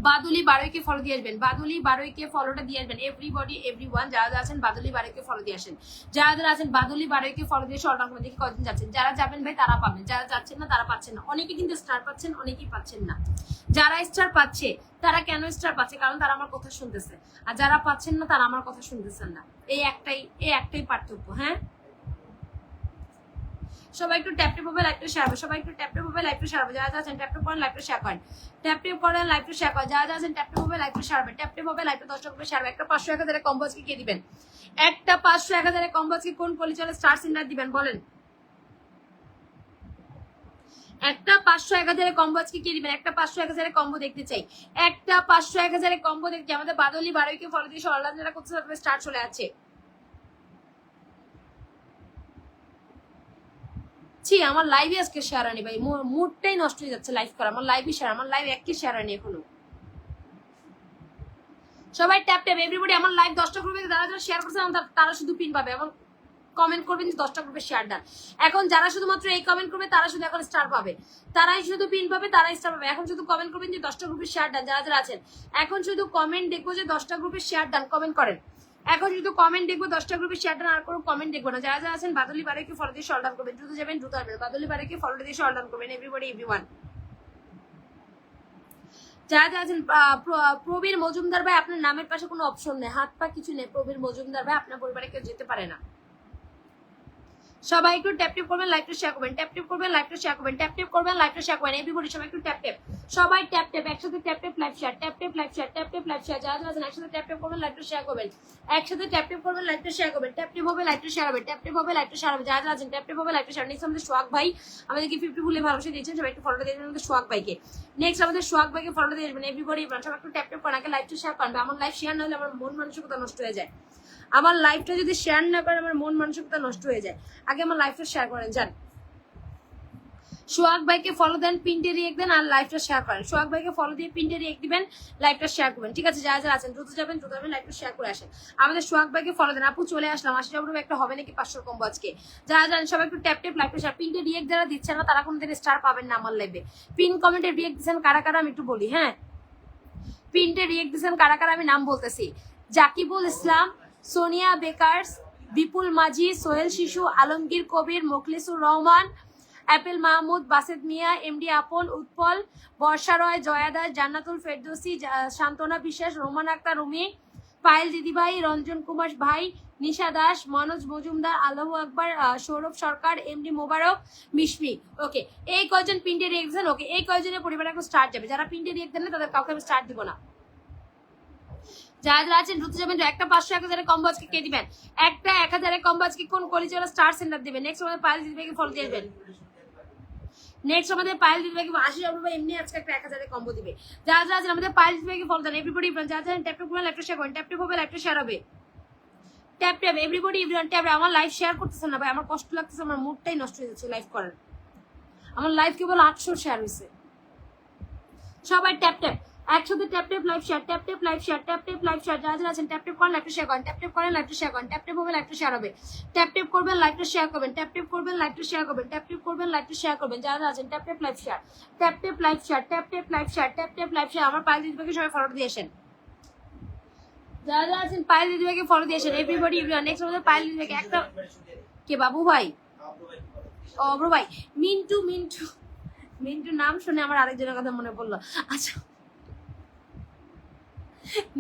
বাদুলি বারোইকে ফলো দিয়ে আসবেন, বাদুলি বারোইকে ফলোটা দিয়ে আসবেন, এভরিবডি এভরিওয়ান যারা যারা আছেন বাদুলি বারোইকে ফলো দিয়ে আসেন। যারা যারা আছেন বাদুলি বারোইকে ফলো দিয়ে অর্ডার করবেন। দেখি কতদিন যাচ্ছেন, যারা যাবেন ভাই তারা পাবেন, যারা যাচ্ছেন না তারা পাচ্ছেন না। অনেকে কিন্তু স্টার পাচ্ছেন, অনেকেই পাচ্ছেন না। যারা স্টার পাচ্ছে তারা কেন স্টার পাচ্ছে, কারণ তারা আমার কথা শুনতেছে, আর যারা পাচ্ছেন না তারা আমার কথা শুনতেছেন না। এই একটাই পার্থক্য। হ্যাঁ, সবাই একটু ট্যাপ ট্যাপ হবে, লাইভটা শেয়ার হবে, সবাই একটু ট্যাপ ট্যাপ হবে, লাইভটা শেয়ার হবে। যারা যারা আছেন ট্যাপ ট্যাপ করেন, লাইভটা শেয়ার করেন, ট্যাপ ট্যাপ করেন, লাইভটা শেয়ার করেন। যারা যারা আছেন ট্যাপ ট্যাপ হবে, লাইভটা শেয়ার হবে, ট্যাপ ট্যাপ হবে, লাইভটা 10টা করে শেয়ার হবে। একটা 500 1000 কম্বো আজকে কে দিবেন, একটা 500 1000 কম্বো আজকে কোন পরিচালক স্টার সিন্ডার দিবেন বলেন, একটা 500 1000 কম্বো আজকে কে দিবেন, একটা 500 1000 কম্বো দেখতে চাই, একটা 500 1000 কম্বো দেখতে। আমাদের বাদলি বারোইকে ফলো দিয়ে অনলাইন যারা করতে তারপরে স্টার্ট চলে আছে। ছি, আমার লাইভে আজকে শেয়ার আনি ভাই, মুডটাই নষ্ট হয়ে যাচ্ছে লাইভ করা। আমার লাইভে শেয়ার, আমার লাইভ একই শেয়ার আনি এখনো। সবাই ট্যাপ ট্যাপ এভরিবডি আমার লাইভ 10টা গ্রুপে যারা যারা শেয়ার করছেন তারা শুধু পিন পাবে এবং কমেন্ট করবেন যে 10টা গ্রুপে শেয়ার ডান। এখন যারা শুধুমাত্র এই কমেন্ট করবে তারা শুধু এখন স্টার পাবে, তারাই শুধু পিন পাবে, তারাই স্টার পাবে। এখন শুধু কমেন্ট করবেন যে 10টা গ্রুপে শেয়ার ডান। যারা যারা আছেন এখন শুধু কমেন্ট দেখবো যে 10টা গ্রুপে শেয়ার ডান, কমেন্ট করেন। এখন শুধু কমেন্ট দেখবো 10টা গ্রুপে শেয়ার ডান, আর কোনো কমেন্ট দেখবো না। যারা যারা আছেন বাদলি বারেকে ফলো দিয়ে অর্ডার করবেন, দ্রুত যাবেন দ্রুত আসবেন, বাদলি বারেকে ফলো দিয়ে অর্ডার করবেন, এভরিবডি এভরিওয়ান। যারা যারা আছেন প্রবীর মজুমদার ভাই, আপনার নামের পাশে কোনো অপশন নেই, হাত পা কিছু নেই। প্রবীর মজুমদার ভাই, আপনার পরিবারে কেউ যেতে পারে না। সবাই একটু ট্যাপ ট্যাপ করবেন, লাইভটা শেয়ার করবেন, ট্যাপ ট্যাপ করবেন, লাইভটা শেয়ার করবেন, ট্যাপ ট্যাপ করবেন, লাইভটা শেয়ার করবেন, এভরিবডি সবাই একটু ট্যাপ ট্যাপ, সবাই ট্যাপ ট্যাপ একসাথে tap tap live share, tap tap live share, tap tap live share. যারা যারা আছেন একসাথে ট্যাপ ট্যাপ করবেন, লাইভটা শেয়ার করবেন, একসাথে ট্যাপ ট্যাপ করবেন, লাইভটা শেয়ার করবেন, ট্যাপ ট্যাপ হবে, লাইভটা শেয়ার হবে, ট্যাপ ট্যাপ হবে, লাইভটা শেয়ার হবে। যারা যারা আছেন ট্যাপ ট্যাপ হবে, লাইভটা শেয়ার। নেক্সট আমাদের সোহাগ ভাই আমাদেরকে 50 বলে ভালোবাসা দিয়েছেন, সবাই একটু ফলোটা দিয়ে দেবেন আমাদের সোহাগ ভাইকে। নেক্সট আমাদের সোহাগ ভাইকে ফলোটা দিয়ে দেবেন, এভরিবডি সবাই একটু ট্যাপ ট্যাপ করেন, আগে লাইভটা শেয়ার করবে। আমার লাইভ শেয়ার না হলে আমার মন মানসিকতা নষ্ট হয়ে যায়, আমার লাইভটা যদি শেয়ার না করে আমার মন মানসিকতা নষ্ট হয়ে যায়। আগে আমার লাইভটা শেয়ার করেন, যান সোহাগ ভাইকে ফলো দেন, পিনটে রিয়েক্ট দেন আর লাইভটা শেয়ার করেন। সোহাগ ভাইকে ফলো দিয়ে পিনটে রিয়েক্ট দিবেন, লাইভটা শেয়ার করবেন, ঠিক আছে? যারা যারা আছেন দ্রুত যাবেন দ্রুত যাবেন, লাইভটা শেয়ার করে আসেন। আমাদের সোহাগ ভাইকে ফলো দেন। আপু চলে আসলাম, 80টা গ্রুপে একটা হবে নাকি 500 কম্বো আজকে? যারা জানেন সবাই একটু ট্যাপ ট্যাপ লাইভটা শেয়ার। পিনটে রিয়েক্ট যারা দিচ্ছেন না তারা কোনোদিন স্টার পাবেন না আমার লাইভে। পিন কমেন্টে রিয়েক্ট দিচ্ছেন কারা কারা আমি একটু বলি, হ্যাঁ? পিনটে রিয়েক্ট দিচ্ছেন কারা কারা আমি নাম বলতেছি, জাকিবুল ইসলাম, সোনিয়া বেকার্স, বিপুল মাঝি, সোহেল শিশু, আলমগীর কবির, মোখলিসুর রহমান, অ্যাপেল মাহমুদ, বাসেদ মিয়া, এমডি আপন, উৎপল, বর্ষা রয়, জয়া দাস, জান্নাতুল ফেরদৌসি, শান্তনা বিশ্বাস, রোমান আক্তার রুমি, পায়েল দিদি ভাই, রঞ্জন কুমার ভাই, নিশা দাস, মনোজ মজুমদার, আল্লাহু আকবর, সৌরভ সরকার, এমডি মোবারক, মিশমি। ওকে, এই কয়জন পিন্টে রিয়েক্ট দেন? ওকে, এই কয়জনের পরিবারে এখন স্টার্ট যাবে। যারা পিন্টে রিয়েক্ট দেন না তাদের কাউকে আমি স্টার্ট দিব না। যারা যারা আছেন দ্রুত যাবেন। একটা 500-1000 কম্বো আজকে কে দিবেন? একটা 1000 কম্বো আজকে কোন কলেজওয়ালা স্টার সেন্টার দিবেন? নেক্সট আমাদের পায়েল দিদি ভাইকে ফলো দিয়ে আসবেন। নেক্সট আমাদের পায়েল দিদি ভাইকে 80 ভাই এমনি আজকে একটা 1000 কম্বো দিবে। যারা যারা আছেন আমাদের পায়েল দিদি ভাইকে ফলো দেন। এভরিবডি ইভরান, যারা যারা ট্যাপ ট্যাপ করে লাইভটা শেয়ার করেন। ট্যাপ ট্যাপ হবে, লাইভটা শেয়ার হবে। Tap tap everybody everyone tap. আমার লাইভ শেয়ার করতেছেন না ভাই, আমার কষ্ট লাগতেছে, আমার মুডটাই নষ্ট হয়ে যাচ্ছে লাইভ করার। আমার লাইভ কেবল 800 শেয়ার হয়েছে। সবাই ট্যাপ ট্যাপ একসাথে tap tap live share, tap tap live share, tap tap live share. যারা যারা আছেন ট্যাপ ট্যাপ করেন, লাইভটা শেয়ার করেন। ট্যাপ ট্যাপ করেন, লাইভটা শেয়ার করেন। ট্যাপ ট্যাপ হবে, লাইভটা শেয়ার হবে। ট্যাপ ট্যাপ করবেন, লাইভটা শেয়ার করবেন। ট্যাপ ট্যাপ করবেন, লাইভটা শেয়ার করবেন। ট্যাপ ট্যাপ করবেন, লাইভটা শেয়ার করবেন। যারা যারা আছেন tap tap live share, tap tap live share, tap tap live share, tap tap live share. আমার পায়েল দিদিভাইকে সবাই ফলো দিয়ে আসেন। যারা যারা আছেন পায়েল দিদিভাইকে ফলো দিয়ে আসেন। Everybody everyone. নেক্সট আমাদের পায়েল দিদিভাইকে একটা কে বাবু ভাই, অব্র ভাই, মিন্টু মিন্টু মিন্টু নাম শুনে আমার আরেকজনের কথা মনে পড়লো। আচ্ছা,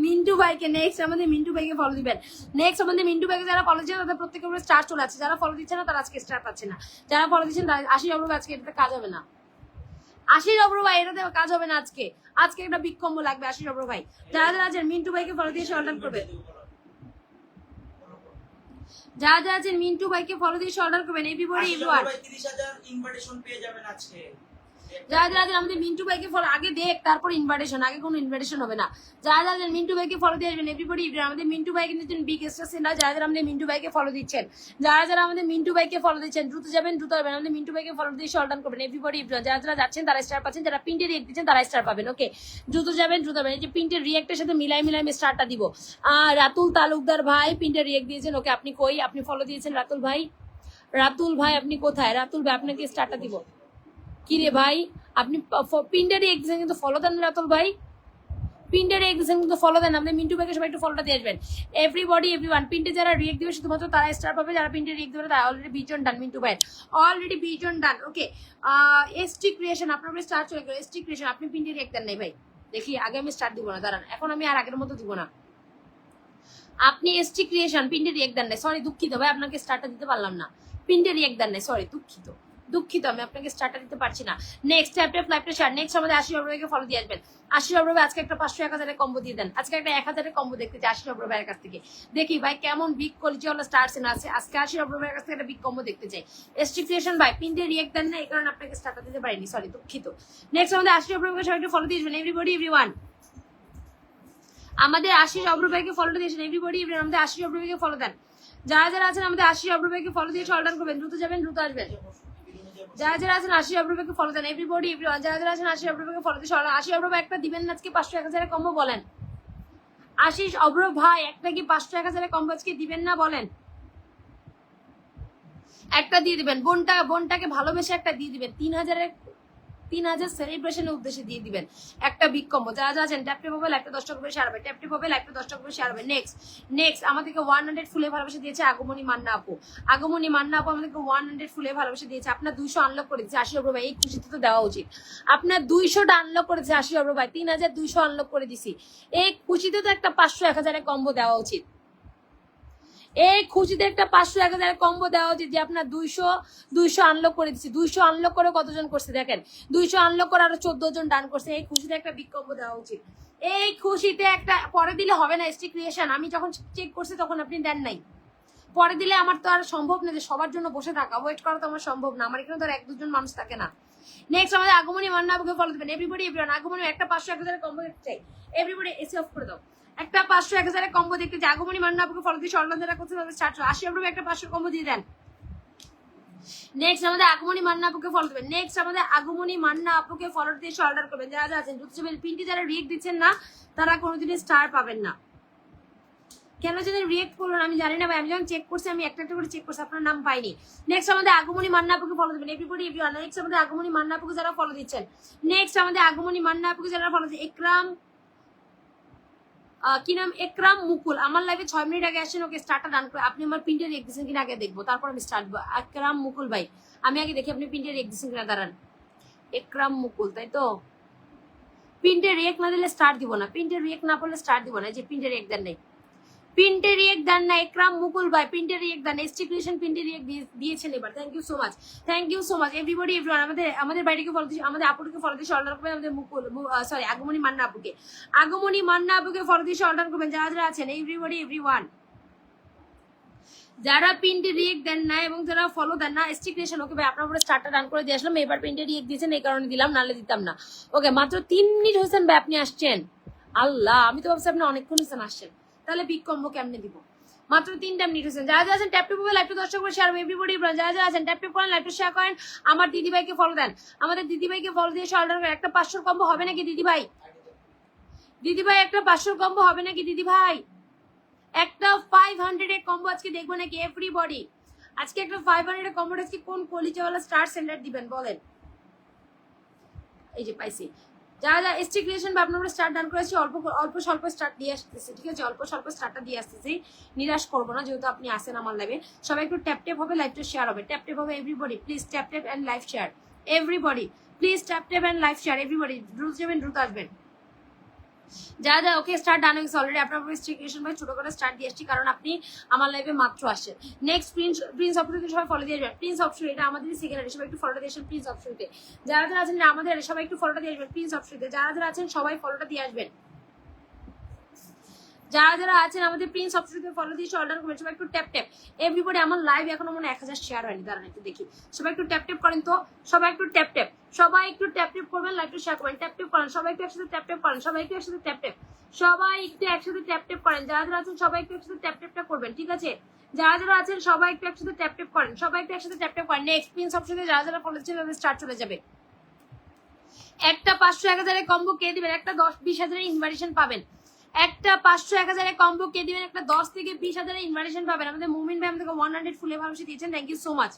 মিন্টু ভাইকে নেক্সট আমাদের মিন্টু ভাইকে ফলো দিবেন। নেক্সট আমাদের মিন্টু ভাইকে যারা ফলো দিচ্ছেন তাদের প্রত্যেকের উপরে স্টার চলে আছে। যারা ফলো দিচ্ছে না তারা আজকে স্টার পাচ্ছে না। যারা ফলো দিচ্ছেন তারা 80 অব্র আজকে এটাতে কাজ হবে না। 80 অব্র ভাই এটাতে কাজ হবে না আজকে। আজকে একটা বিগ কম্বো লাগবে 80 অব্র ভাই। যারা যারা আছেন মিন্টু ভাইকে ফলো দিয়ে অর্ডার করবে। যারা যারা আছেন মিন্টু ভাইকে ফলো দিয়ে অর্ডার করবেন। এভরিবডি এভরিওয়ান 30,000 ইনভাইটেশন পেয়ে যাবেন আজকে। যারা যারা আমাদের মিন্টু ভাইকে ফলো আগে দেখ, তারপর ইনভাইটেশন, আগে কোনো ইনভাইটেশন হবে না। যারা যারা মিন্টু ভাইকে ফলো দিয়ে আসবেন। এভরিবডি আমাদের মিন্টু ভাই কিন্তু বিগ স্টার সেন্টার। যারা যারা আমাদের মিন্টু ভাইকে ফলো দিচ্ছেন, যারা যারা আমাদের মিন্টু ভাইকে ফলো দিচ্ছেন দ্রুত যাবেন, দ্রুত যাবেন। আমাদের মিন্টু ভাইকে ফলো দিয়ে অর্ডার করবেন। এভরিবডি যারা যারা যাচ্ছেন তারা স্টার পাচ্ছেন, যারা প্রিন্টের রিয়েক্ট দিচ্ছেন তারা স্টার পাবেন। ওকে, দ্রুত যাবেন, দ্রুত যাবেন। এই যে প্রিন্টের রিয়েক্টের সাথে মিলাই মিলাই আমি স্টারটা দিব। রাতুল তালুকদার ভাই প্রিন্টের রিয়েক্ট দিয়েছেন। ওকে, আপনি কই? আপনি ফলো দিয়েছেন রাতুল ভাই? রাতুল ভাই আপনি কোথায়? রাতুল ভাই আপনাকে স্টারটা দিব। কি রে ভাই, আপনি পিন্ডারি এক্সিস্টেন্স কিন্তু ফলো দেন রাতুল ভাই। পিন্ডারি এক্সিস্টেন্স কিন্তু ফলো দেন। আমাদের মিন্টু ভাইকে সবাই একটু ফলোটা দিয়ে আসবেন। Everybody everyone. পিন্টে যারা রিয়েক্ট দিবে শুধুমাত্র তারা স্টার পাবে। যারা পিন্টে রিয়েক্ট দিবে তারা অলরেডি 20 জন ডান। মিন্টু ভাই অলরেডি 20 জন ডান। ওকে, এসটি ক্রিয়েশন আপনার স্টার চলে গেল। এসটি ক্রিয়েশন আপনি পিন্টে রিয়েক্ট দেন নাই ভাই। দেখি আগে আমি স্টার দিব না, দাঁড়ান। এখন আমি আর আগের মতো দিব না। আপনি এসটি ক্রিয়েশন পিন্টে রিয়েক্ট দেন নাই, সরি দুঃখিত ভাই, আপনাকে স্টারটা দিতে পারলাম না। পিন্টে রিয়েক্ট দেন নাই, সরি দুঃখিত দুঃখিত, আমি আপনাকে স্টারটা দিতে পারছি না। নেক্সট ট্যাপ লাইভটা শেয়ার। নেক্সট আমাদের 80 অব্রভাইকে ফলো দিয়ে আসবেন। 80 অব্রভাই আজকে একটা 500-1000 কম্বো দিয়ে দেন। আজকে একটা 1000 কম্বো দেখতে চাই 80 অব্রভাইয়ের কাছ থেকে। দেখি ভাই কেমন বিগ কোয়ালিটি হলো স্টার সেন আছে আজকে। 80 অব্রভাইয়ের কাছ থেকে একটা বিগ কম্বো দেখতে চাই। এসটি ক্রিয়েশন ভাই পিন্টে রিয়েক্ট দেন না, এই কারণে আপনাকে স্টারটা দিতে পারিনি, সরি দুঃখিত। নেক্সট আমাদের 80 অব্রভাইকে সবাই একটু ফলো দিয়ে আসবেন। Everybody everyone. আমাদের 80 অব্রভাইকে ফলো দিয়েছেন। এভরিবডি আমাদের 80 অব্রভাইকে ফলো দেন। যারা যারা আছেন আমাদের 80 অব্রভাইকে ফলো দিয়ে অর্ডার করবেন। দ্রুত যাবেন, দ্রুত আসবেন। যারা যারা আছেন 80 অব্রভাইকে ফলো দেন। Everybody everyone. যারা যারা আছেন 80 অব্রভাইকে ফলো দিয়ে 80 অব্রভাই একটা দিবেন না আজকে 500-1000 কম্বো বলেন। 80 অব্রভ ভাই একটা কি 500-1000 কম্বো আজকে দিবেন না বলেন? একটা দিয়ে দিবেন। বোনটাকে ভালোবেসে একটা দিয়ে দিবেন। 3000 সেলিব্রেশনের উদ্দেশ্যে দিয়ে দিবেন একটা বিগ কম্বো। যারা যারা আছেন ট্যাপ ট্যাপ মোবাইল একটা 10 টাকা করে শেয়ার হবে। ট্যাপ ট্যাপ মোবাইল একটা 10 টাকা করে শেয়ার হবে। নেক্সট আমাদেরকে 100 ফুলে ভালোবাসা দিয়েছে আগমনী মান্না আপু। আগমনী মান্না আপু আমাদেরকে 100 ফুলে ভালোবাসা দিয়েছে। আপনার 200 আনলক করে দিয়েছে 80 অব্র ভাই, এই খুশিতে তো দেওয়া উচিত। আপনার 200টা আনলক করেছে 80 অব্র ভাই, 3200 আনলক করে দিছি। এই খুশিতে তো একটা 500-1000 কম্বো দেওয়া উচিত। এই খুশিতে একটা 500-1000 কম্বো দেওয়া উচিত যে আপনার 200 আনলক করে দিচ্ছি। 200 আনলক করে কতজন করছে দেখেন, 200 আনলক করে আরো 14 জন ডান করছে। এই খুশিতে একটা বিগ কম্বো দেওয়া উচিত। এই খুশিতে একটা পরে দিলে হবে না। এসটি ক্রিয়েশন আমি যখন চেক করছি তখন আপনি দেন নাই। পরে দিলে আমার তো আর সম্ভব না যে সবার জন্য বসে থাকা, ওয়েট করা তো আমার সম্ভব না। আমার এখানে তো আর 1-2 জন মানুষ থাকে না। নেক্সট আমাদের আগমনী মান্না আপুকে ফলো দেবেন। Everybody everyone. আগমনী একটা 500-1000 কম্বো দেখতে চাই। এভরিবডি এসি অফ করে দাও। একটা 500-1000 কম্বো দেখতে চাই। আগমনী মান্না আপুকে ফলো দিয়ে অনলাইন যারা করছে তাদের স্টার্ট 80 অব্রভাই একটা 500 কম্বো দিয়ে দেন। নেক্সট আমাদের আগমনী মান্না আপুকে ফলো দেবেন। নেক্সট আমাদের আগমনী মান্না আপুকে ফলো দিয়ে অর্ডার করবেন। যারা যারা আছেন দ্রুত পিনটি যারা রিয়েক্ট দিচ্ছেন না তারা কোনোদিনই স্টার পাবেন না। কেন যেন রিয়েক্ট করলেন আমি জানি না ভাই, আমি যখন চেক করছি আমি একটা একটা করে চেক করছি, আপনার নাম পাইনি। নেক্সট আমাদের আগমনী মান্না আপুকে ফলো দেবেন। Everybody everyone. নেক্সট আমাদের আগমনী মান্না আপুকে যারা ফলো দিচ্ছেন। নেক্সট আমাদের আগমনী মান্না আপুকে যারা ফলো দিচ্ছেন। একরাম কি নাম, একরাম মুকুল আমার লাইভে 6 মিনিট আগে আসেন। ওকে, স্টার্টটা ডান করে আপনি আমার প্রিন্টে রেখ দিচ্ছেন কিনা আগে দেখবো, তারপর আমি স্টার্ট দেবো। একরাম মুকুল ভাই আমি আগে দেখি আপনি প্রিন্টে রেখ দিচ্ছেন কিনা, দাঁড়ান। একরাম মুকুল তাই তো, প্রিন্টে রেক না দিলে স্টার্ট দিব না। প্রিন্টে রেক না পড়লে স্টার্ট দিব না। যে প্রিন্টে রেক দেন নাই পিন্টে রিয়েক্ট দেন না একরাম মুকুল ভাই, পিন্টে রিয়েক্ট দেন, এসটি ক্রিয়েশন পিন্টে রিয়েক্ট দিয়েছেন এবার, thank you so much everybody everyone. আমাদের বাড়িকে ফলো দিচ্ছি, আমাদের আপুকে ফলো দিচ্ছি, অর্ডার করবেন আমাদের মুকুল সরি আগমনী মান্না আপুকে ফলো দিচ্ছি, অর্ডার করবেন যারা যারা আছেন এভরিবডি এভরিওয়ান। যারা পিন্টে রিয়েক্ট দেন না এবং যারা ফলো দেন না এসটি ক্রিয়েশন, ওকে ভাই আপনার উপরে স্টার্টটা রান করে দিয়ে আসলাম, এবার পিন্টে রিয়েক্ট দিয়েছেন এই কারণে দিলাম, নাহলে দিতাম না। ওকে মাত্র 3 মিনিট হয়েছেন ভাই আপনি আসছেন, আল্লাহ আমি তো ভাবছি আপনি অনেকক্ষণ হয়েছেন আসছেন, তাহলে বিগ কম্বো কেমনে দিব? মাত্র 3টা মিনিট হয়েছেন। যারা যারা আছেন ট্যাপ ট্যাপ করে লাইভটা দর্শক করে শেয়ার, এভরিবডি যারা যারা আছেন ট্যাপ ট্যাপ করেন, লাইভটা শেয়ার করেন, আমার দিদিভাইকে ফলো দেন, আমাদের দিদিভাইকে ফলো দিয়ে অর্ডার করেন। একটা 500 কম্বো হবে নাকি দিদিভাই? দিদিভাই একটা 500 কম্বো হবে নাকি দিদিভাই? একটা 500 এর কম্বো আজকে দেখবো নাকি এভরিবডি? আজকে একটা 500 এর কম্বো আজকে কোন কলিজাওয়ালা স্টার সেন্টার দিবেন বলেন? এই যে পাইছি। যারা যারা এসটি ক্রিয়েশন বা আপনার স্টার্ট ডান করেছি, অল্প অল্প স্বল্প স্টার্ট দিয়ে আসতেছি, ঠিক আছে? অল্প স্বল্প স্টার্টটা দিয়ে আসতেছি, নিরাশ করবো না যেহেতু আপনি আসেন আমার লাইভে। সবাই একটু ট্যাপ ট্যাপ হবে, লাইভটা শেয়ার হবে, ট্যাপ ট্যাপ হবে everybody, please tap tap and live share everybody, please tap tap and live share everybody. দ্রুত যাবেন, দ্রুত আসবেন। যা যা ওকে স্টার্ট ডান হয়েছে অলরেডি, আপনার স্টিকেশন ভাই ছোট করে স্টার্ট দিয়ে আসছি কারণ আপনি আমার লাইভে মাত্র আসেন। নেক্সট প্রিন্স অপশনতে সবাই ফলো দিয়ে আসবেন, প্রিন্স অপশন এটা আমাদের সেকেন্ডারি, সবাই একটু ফলোটা দিয়ে আসবেন প্রিন্স অপশনতে। যারা যারা আছেন আমাদের সবাই একটু ফলোটা দিয়ে আসবেন প্রিন্স অপশনতে, যারা যারা আছেন সবাই ফলোটা দিয়ে আসবেন। যারা যারা আছেন আমাদের প্রিন্স অপশনতে ফলো দিয়ে অর্ডার করবেন, সবাই একটু ট্যাপ ট্যাপ এভরিবডি। আমার লাইভ এখনো মনে 1000 শেয়ার হয়নি, দাঁড়ান একটু দেখি, সবাই একটু ট্যাপ ট্যাপ করেন তো, সবাই একটু ট্যাপ ট্যাপ, সবাই একটু ট্যাপ ট্যাপ করবেন, লাইভটা শেয়ার করবেন, ট্যাপ ট্যাপ করেন, সবাই একটু একসাথে ট্যাপ ট্যাপ করেন, সবাই একটু একসাথে ট্যাপ ট্যাপ, সবাই একটু একসাথে ট্যাপ ট্যাপ করেন। যারা যারা আছেন সবাই একটু একসাথে ট্যাপ ট্যাপটা করবেন, ঠিক আছে? যারা যারা আছেন সবাই একটু একসাথে ট্যাপ ট্যাপ করেন, সবাই একটু একসাথে ট্যাপ ট্যাপ করেন। নেক্সট প্রিন্স অপশনে যারা যারা ফলো দিচ্ছেন তাদের স্টার্ট চলে যাবে। একটা 500-1000 কম্বো কে দিবেন? একটা 10-20 হাজারের ইনভাইটেশন পাবেন। একটা 500-1000 কম্বো কে দিবেন? একটা 10 থেকে 20 হাজারের ইনভাইটেশন পাবেন। আমাদের মুমিন ভাই আমাদেরকে 100 ফুলে ভালোবাসা দিয়েছেন, থ্যাংক ইউ সো মাচ।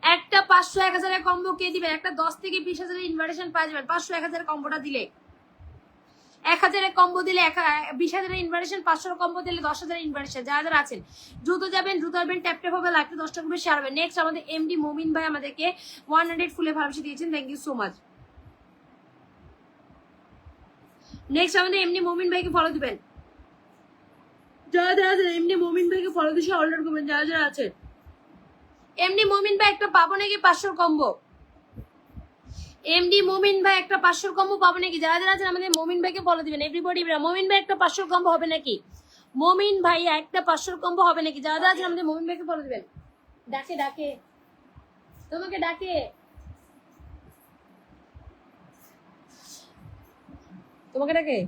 একটা 500-1000 কম্বো কে দিবেন? একটা 10 থেকে 20 হাজারের ইনভাইটেশন পাওয়া যাবেন 500-1000 কম্বোটা দিলে। 1000 কম্বো দিলে 20 হাজারের ইনভাইটেশন, 500 কম্বো দিলে 10 হাজারের ইনভাইটেশন। যারা যারা আছেন দ্রুত যাবেন, দ্রুত আসবেন, ট্যাপ ট্যাপ হবে, লাইভটা 10টা করে শেয়ার হবে। নেক্সট আমাদের এমডি মুমিন ভাই আমাদেরকে 100 ফুলে ভালোবাসা দিয়েছেন, thank you so much. Next আমাদের এমনি মোমিন ভাইকে ফলো দিবেন, যারা যারা আছেন এমনি মোমিন ভাইকে ফলো দিয়ে অর্ডার করবেন যারা যারা আছেন। এমনি মোমিন ভাই একটা পাবো নাকি 500 কম্বো? এমডি মোমিন ভাই একটা 500 কম্বো পাবো নাকি? যারা যারা আছেন আমাদের মোমিন ভাইকে ফলো দিবেন এভরিবডি। মোমিন ভাই একটা 500 কম্বো হবে নাকি? মোমিন ভাই একটা 500 কম্বো হবে নাকি? যারা যারা আছেন আমাদের মোমিন ভাইকে ফলো দিবেন। ডাকে ডাকে তোমাকে ডাকে, তোমাকে ডাকে।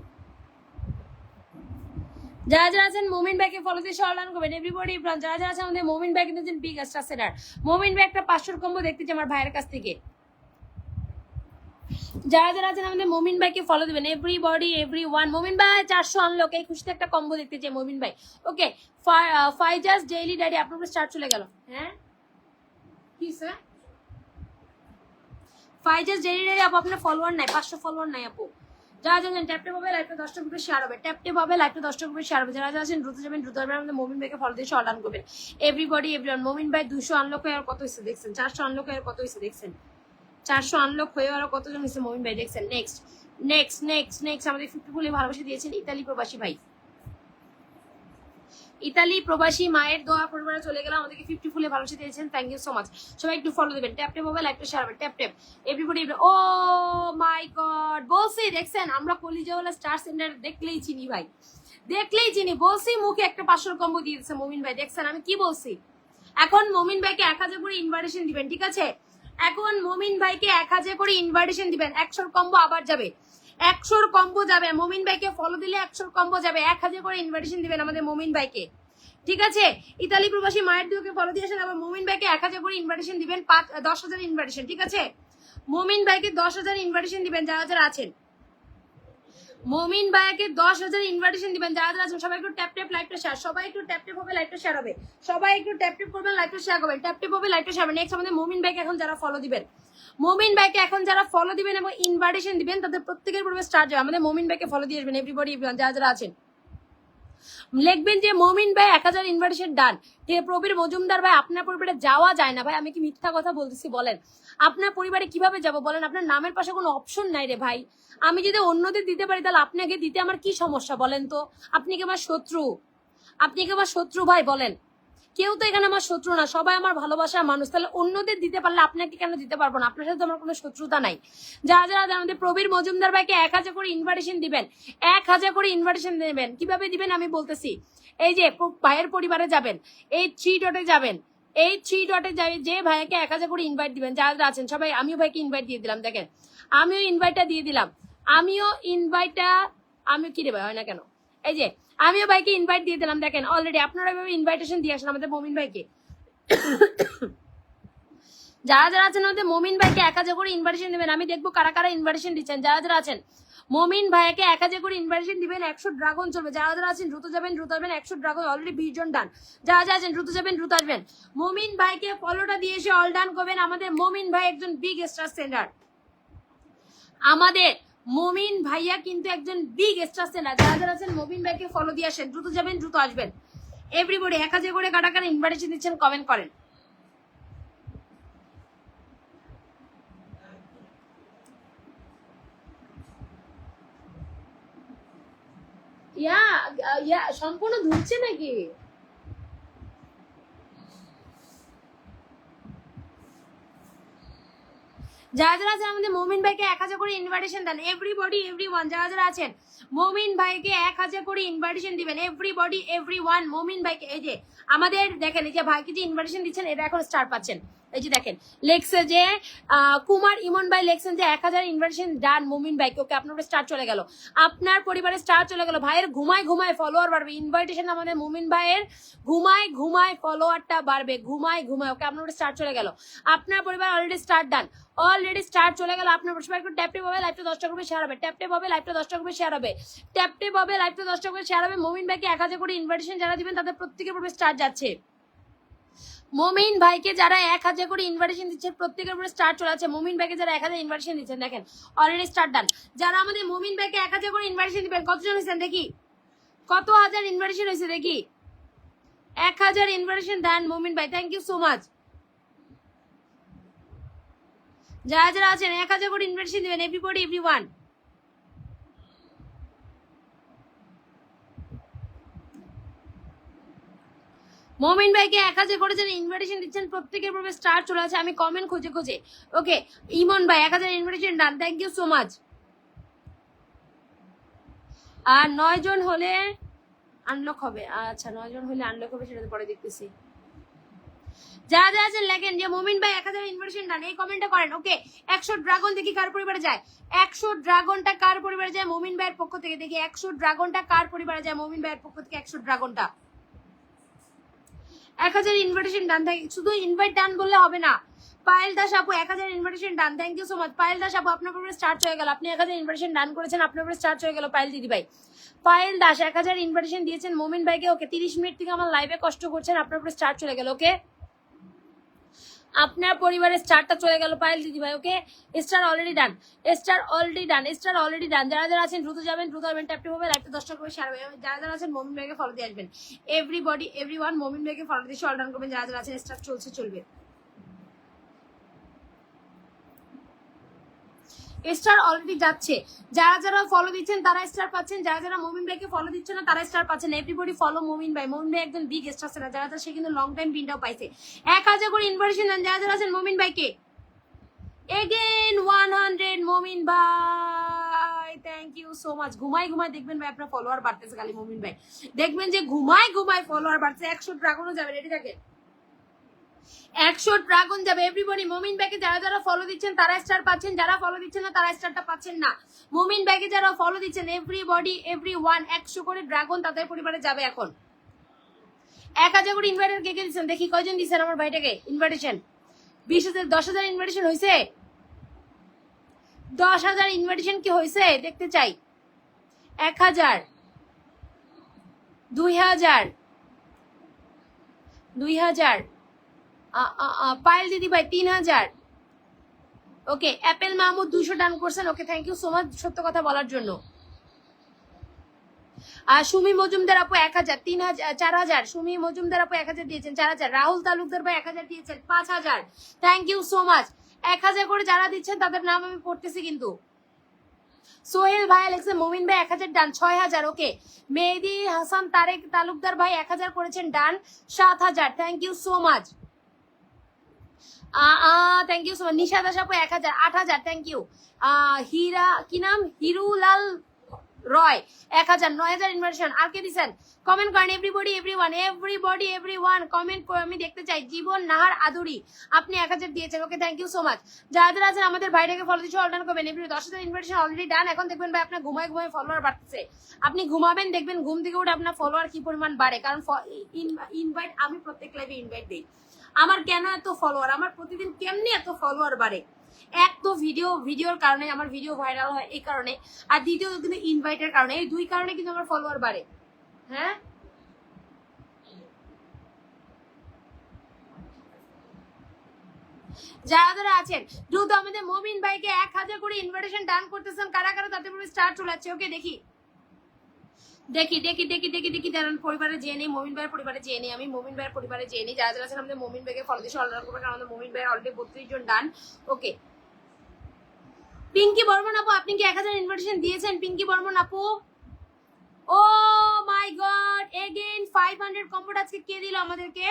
যারা যারা আছেন মোমিন ভাইকে ফলো দিয়ে অর্ডার করবেন এভরিবডি। যারা যারা আছেন আমাদের মোমিন ভাই কিন্তু বিগ স্টার সেলার। মোমিন ভাই একটা 500 কম্বো দেখতে চাই আমার ভাইয়ের কাছ থেকে। যারা যারা আছেন আমাদের মোমিন ভাইকে ফলো দিবেন এভরিবডি এভরিওয়ান। মোমিন ভাই 400 আনলক, এই খুশিতে একটা কম্বো দেখতে চাই মোমিন ভাই। ওকে ফাইজাস ডেইলি ডায়েরি আপনার স্টার্ট চলে গেল। হ্যাঁ কি স্যার? ফাইজাস ডেইলি ডায়েরি আপু আপনার ফলোয়ার নাই, 500 ফলোয়ার নাই আপু। যারা যাচ্ছেন ট্যাপ ট্যাপ হবে, লাইভটা 10টা গ্রুপে শেয়ার হবে, ট্যাপ ট্যাপ হবে, লাইভটা 10টা গ্রুপে শেয়ার হবে। যারা যারা আছেন দ্রুত যাবেন, দ্রুত যাবেন, আমাদের মোমিন ভাইকে ফলো দিয়ে অর্ডার করবেন এভরিবডি এভরিওয়ান। মোমিন ভাই 200 আনলক হয়ে আর কত হয়েছে দেখছেন, 400 আনলক হয়ে আর কত হয়েছে দেখছেন, 400 আনলক হয়ে আরো কতজন হয়েছে মোমিন ভাই দেখছেন। নেক্সট নেক্সট নেক্সট নেক্সট আমাদের 50 ফুলে ভালোবাসা দিয়েছেন ইতালি প্রবাসী ভাই। ইতালি প্রবাসী মায়ের দোয়া পরিবারে চলে গেলাম, আমাদেরকে 50 ফুলে ভালোবাসা দিয়েছেন, থ্যাংক ইউ সো মাচ। সবাই একটু ফলো দিবেন, ট্যাপ ট্যাপ হবে, লাইভটা শেয়ার হবে, tap tap everybody. Oh my god, বলছি দেখছেন আমরা কলিজাওয়ালা স্টার সেন্টার দেখলেই চিনি ভাই, দেখলেই চিনি। বলছি মুখে একটা 500 কম্বো দিয়ে দিচ্ছে মোমিন ভাই, দেখছেন আমি কি বলছি। এখন মোমিন ভাইকে 1000 করে ইনভাইটেশন দিবেন, ঠিক আছে? এখন মোমিন ভাইকে 1000 করে ইনভাইটেশন দিবেন, 100 কম্বো আবার যাবে, 100 কম্বো যাবে। মোমিন ভাইকে ফলো দিলে 100 কম্বো যাবে, 1000 করে ইনভাইটেশন দিবেন আমাদের মোমিন ভাইকে, ঠিক আছে? ইতালি প্রবাসী মায়ের দিকে ফলো দিয়ে আসেন, আবার মোমিন ভাইকে 1000 করে ইনভাইটেশন দিবেন, 10,000 ইনভাইটেশন, ঠিক আছে? মোমিন ভাইকে 10,000 ইনভাইটেশন দিবেন যারা যারা আছেন। মোমিন ভাইকে 10,000 ইনভাইটেশন দিবেন যারা যারা আছেন। সবাই একটু ট্যাপ ট্যাপ লাইভটা শেয়ার, সবাই একটু ট্যাপ ট্যাপ হবে, লাইভটা শেয়ার হবে, সবাই একটু ট্যাপ ট্যাপ করবেন, লাইভটা শেয়ার করবেন, ট্যাপ ট্যাপ হবে, লাইভটা শেয়ার হবে। নেক্সট আমাদের মোমিন ভাইকে এখন যারা ফলো দিবেন, মোমিন ভাইকে এখন যারা ফলো দিবেন এবং ইনভাইটেশন দিবেন তাদের প্রত্যেকের পূর্বে স্টার্ট যাবে। আমাদের মোমিন ভাইকে ফলো দিয়ে আসবেন এভরিবডি যারা যারা আছেন। লিখবেন যে মোমিন ভাই 1000 ইনভাইটেশন ডান। ঠিক আছে? প্রবীর মজুমদার ভাই আপনার পরিবারে যাওয়া যায় না ভাই, আমি কি মিথ্যা কথা বলতেছি বলেন? আপনার পরিবারে কিভাবে যাব বলেন? আপনার নামের পাশে কোনো অপশন নাই রে ভাই। আমি যদি অন্যদের দিতে পারি তাহলে আপনাকে দিতে আমার কি সমস্যা বলেন তো? আপনি কি আমার শত্রু? আপনি কি আমার শত্রু ভাই বলেন? কেউ তো এখানে আমার শত্রু না, সবাই আমার ভালোবাসার মানুষ। তাহলে অন্যদের দিতে পারলে আপনাকে কেন দিতে পারবো না? আপনার সাথে তো আমার কোনো শত্রুতা নাই। যারা যারা আমাদের প্রবীর মজুমদার ভাইকে 1000 করে ইনভাইটেশন দিবেন, 1000 করে ইনভাইটেশন দেবেন। কিভাবে দিবেন আমি বলতেছি। এই যে ভাইয়ের পরিবারে যাবেন, এই 3 ডটে যাবেন, এই 3 ডটে যাই, যে ভাইয়াকে 1000 করে ইনভাইট দিবেন যারা যারা আছেন সবাই। আমিও ভাইকে ইনভাইট দিয়ে দিলাম, দেখেন আমিও ইনভাইটটা দিয়ে দিলাম। আমি কি রে ভাই হয় না কেন? এই যে আমিও ভাইকে ইনভাইট দিয়ে দিলাম, দেখেন অলরেডি। আপনারা এভাবে ইনভাইটেশন দিয়ে আসেন আমাদের মমিন ভাইকে। যারা যারা আছেন আমাদের মমিন ভাইকে 1000 করে ইনভাইটেশন দিবেন। আমি দেখবো কারা কারা ইনভাইটেশন দিচ্ছেন। যারা যারা আছেন মমিন ভাইকে 1000 করে ইনভাইটেশন দিবেন। 100 ড্রাগন চলবে। যারা যারা আছেন দ্রুত যাবেন, দ্রুত আসবেন। 100 ড্রাগন অলরেডি 20 জন ডান। যারা যারা আছেন দ্রুত যাবেন, দ্রুত আসবেন। মমিন ভাইকে ফলোটা দিয়ে এসে অল ডান করবেন। আমাদের মমিন ভাই একজন বিগ স্টার সেন্ডার। আমাদের মমিন ভাইয়া কিন্তু একজন বিগ স্টার সেন্ডার। যারা যারা আছেন মমিন ভাইকে ফলো দিয়ে আসেন, দ্রুত যাবেন, দ্রুত আসবেন। এভরিবডি 1000 করে কারা কারা ইনভাইটেশন দিচ্ছেন কমেন্ট করেন। সম্পূর্ণ ধুচ্ছে নাকি? যারা যারা আছেন আমাদের মমিন ভাইকে 1000 করে ইনভাইটেশন দেন। এভরিবডি এভরিওয়ান যারা যারা আছেন মমিন ভাইকে 1000 করে ইনভাইটেশন দিবেন। এভরিবডি এভরিওয়ান মমিন ভাইকে। এই যে আমাদের দেখেন, এই যে ভাইকে যে ইনভাইটেশন দিচ্ছেন এটা এখন স্টার পাচ্ছেন। এই যে দেখেন লেখছে যে কুমার ইমন ভাই লেখছেন যে 1000 ইনভাইটেশন ডান মমিন ভাইকে। ওকে, আপনার স্টার চলে গেল, আপনার পরিবারের স্টার চলে গেল। ভাইয়ের ঘুমায় ঘুমায় ফলোয়ার বাড়বে। ইনভাইটেশন আমাদের মমিন ভাইয়ের ঘুমায় ঘুমায় ফলোয়ারটা বাড়বে, ঘুমায় ঘুমায়। ওকে, আপনার স্টার চলে গেল, আপনার পরিবার অলরেডি স্টার ডান, অলরেডি স্টার চলে গেল। আপনার সবাই একটু ট্যাপ টেপ হবে, লাইভটা 10টা করে শেয়ার হবে। ট্যাপ টেপ হবে, লাইভটা 10টা করে শেয়ার হবে। ট্যাপ টেপ হবে, লাইভটা 10টা করে শেয়ার হবে। মমিন ভাইকে 1000 করে ইনভাইটেশন যারা দিবেন তাদের প্রত্যেকের উপরে স্টার যাচ্ছে। মমিন ভাইকে যারা 1000 করে ইনভাইটেশন দিচ্ছে প্রত্যেকের উপরে স্টার চলে আছে। মমিন ভাইকে যারা 1000 ইনভাইটেশন দিচ্ছেন দেখেন অলরেডি স্টার ডান। যারা আমাদের মমিন ভাইকে 1000 করে ইনভাইটেশন দিবেন কতজন হয়েছেন দেখি, কত হাজার ইনভাইটেশন হয়েছে দেখি। 1000 ইনভাইটেশন দেন মমিন ভাই, থ্যাংক ইউ সো মাচ। যারা যারা আছেন 1000 করে ইনভাইটেশন দিবেন। এভরিবডি এভরিওয়ান মমিন ভাইকে 1000 করে যারা ইনভাইটেশন দিচ্ছেন প্রত্যেকের উপরে স্টার চলে আছে। আমি কমেন্ট খুঁজে খুঁজে। ওকে, ইমন ভাই 1000 invitation done, thank you so much. আর 9 জন হলে আনলক হবে। আচ্ছা 9 জন হলে আনলক হবে, সেটা পরে দেখতেছি। যারা যারা আছেন লেখেন যে মমিন ভাই 1000 ইনভাইটেশন ডান, এই কমেন্টটা করেন। ওকে, 100 ড্রাগন দেখি কার পরিবারে যায়। 100 ড্রাগনটা কার পরিবারে যায় মমিন ভাইয়ের পক্ষ থেকে দেখি। 100 ড্রাগনটা কার পরিবারে যায় মমিন ভাইয়ের পক্ষ থেকে। 100 ড্রাগনটা 1000 ইনভাইটেশন ডান। শুধু ইনভাইট ডান বললে হবে না। পায়েল দাস আপু 1000 invitation done, thank you so much. Payel Das আপু আপনার উপরে স্টার্ট হয়ে গেল, আপনি 1000 ইনভাইটেশন ডান করেছেন, আপনার উপরে স্টার্ট হয়ে গেল পায়েল দিদি ভাই। পায়েল দাস 1000 ইনভাইটেশন দিয়েছেন মমিন ভাইকে। ওকে, 30 মিনিট থেকে আমার লাইভে কষ্ট করছেন, আপনার উপরে স্টার্ট চলে গেল। ওকে, আপনার পরিবারের স্টারটা চলে গেল পায়েল দিদি ভাই। Okay, star already done, star already done, star already done. যারা যারা আছেন দ্রুত যাবেন, দ্রুত যাবেন। ট্যাপ টেপ হবে, লাইভটা 10টা করে শেয়ার হবে। যারা যারা আছেন মমিন ভাইকে ফলো দিয়ে আসবেন। এভরিবডি এভরিওয়ান মমিন ভাইকে ফলো দিয়ে অল ডান করবেন। যারা যারা আছেন স্টার চলছে চলবে। স্টার অলরেডি যাচ্ছে। যারা যারা ফলো দিচ্ছেন তারা স্টার পাচ্ছেন, যারা যারা মমিন ভাইকে ফলো দিচ্ছে না তারা স্টার পাচ্ছেন। এভরিবডি ফলো মমিন ভাই। মমিন ভাই একজন বিগ স্টার ছিল, যারা যারা সে কিন্তু লং টাইম বিনটাও পাইছে। 1000 করে ইনভাইটেশন দেন যারা যারা আছেন মমিন ভাইকে। এগেন 100 মমিন ভাই, থ্যাংক ইউ সো মাচ। ঘুমাই ঘুমাই দেখবেন ভাই আপনার ফলোয়ার বাড়তেছে খালি মমিন ভাই, দেখবেন যে ঘুমাই ঘুমাই ফলোয়ার বাড়ছে। 100 ড্রাগনও যাবে, রেডি থাকে। 100 ড্রাগন যাবে। এভরিবডি মমিন ভাইকে যারা যারা ফলো দিচ্ছেন তারা স্টার পাচ্ছেন, যারা ফলো দিচ্ছেন না তারা স্টারটা পাচ্ছেন না। মমিন ভাইকে যারা ফলো দিচ্ছেন এভরিবডি এভরিওয়ান 100 করে ড্রাগন তাদের পরিবারে যাবে এখন। 1000 করে ইনভাইটেশন কে কে দিচ্ছেন দেখি, কয়জন দিচ্ছেন আমার ভাইটাকে ইনভাইটেশন। 20,000 10,000 ইনভাইটেশন হয়েছে? 10,000 ইনভাইটেশন কি হয়েছে দেখতে চাই। 1000, 2000, 2000, পায়েল দিদি ভাই 3000। ওকে, অ্যাপেল মাহমুদ 200 ডান করছেন। ওকে, থ্যাংক ইউ সো মাচ সত্য কথা বলার জন্য। আর সুমি মজুমদার আপু 1000, 3000, 4000। সুমি মজুমদার আপু 1000 দিয়েছেন, 4000। রাহুল তালুকদার ভাই 1000 দিয়েছেন, 5000। Thank you so much. 1000 করে যারা দিচ্ছেন তাদের নাম আমি পড়তেছি কিন্তু। সোহেল ভাই লেখছে মুমিন ভাই 1000 ডান 6000 ওকে। মেহেদি হাসান তারেক তালুকদার ভাই 1000 করেছেন done 7000 thank you so much. Thank you so much. Nishad আশাপু 1000 8000 থ্যাংক ইউ। হীরা কি নাম হিরুলাল রয় 1000 9000 ইনভার্সন। আর কে দিছেন কমেন্ট করেন এভরিবডি এভরিওয়ান কমেন্ট করে আমি দেখতে চাই। জীবন নাহার আদুরি আপনি 1000 দিয়েছেন okay thank you so much. যারা আছেন আমাদের ভাইটাকে ফলো দিচ্ছে অল ডান করবেন। Every 10000 inversion already done. এখন দেখবেন ভাই আপনার ঘুমায় ফলোয়ার বাড়তেছে। আপনি ঘুমাবেন দেখবেন ঘুম থেকে উঠে আপনার ফলোয়ার কি পরিমাণ বাড়ে, কারণ ইনভাইট আমি প্রত্যেক লাইভে ইনভাইট দিই। আমার কেন এত ফলোয়ার, আমার প্রতিদিন কেমনি এত ফলোয়ার বাড়ে? এক তো ভিডিওর কারণে আমার ভিডিও ভাইরাল হয় এই কারণে, আর দ্বিতীয়ত কিন্তু ইনভাইটের কারণে। এই দুই কারণে কিন্তু আমার ফলোয়ার বাড়ে। হ্যাঁ যারা আছেন দ্রুত আমাদের মমিন ভাইকে 1000 করে ইনভাইটেশন ডান করতেছেন কারা কারা, তাতে পুরো স্টার্ট চলে যাচ্ছে ওকে। দেখি যারা পরিবারে যেয়ে নেই, মমিন ভাইয়ের পরিবারে যেয়ে নেই, আমি মমিন ভাইয়ের পরিবারে যেয়ে নেই। যারা আছেন আমাদের মমিন ভাইকে ফলো দিয়ে অর্ডার করবেন, কারণ আমাদের মমিন ভাইয়ের অলরেডি 32 জন ডান ওকে। পিঙ্কি বর্মন আপু আপনি কি 1000 ইনভাইটেশন দিয়েছেন? পিঙ্কি বর্মন আপু ও মাই গড, এগেইন 500 কম্বোটা আজকে কে দিল আমাদেরকে?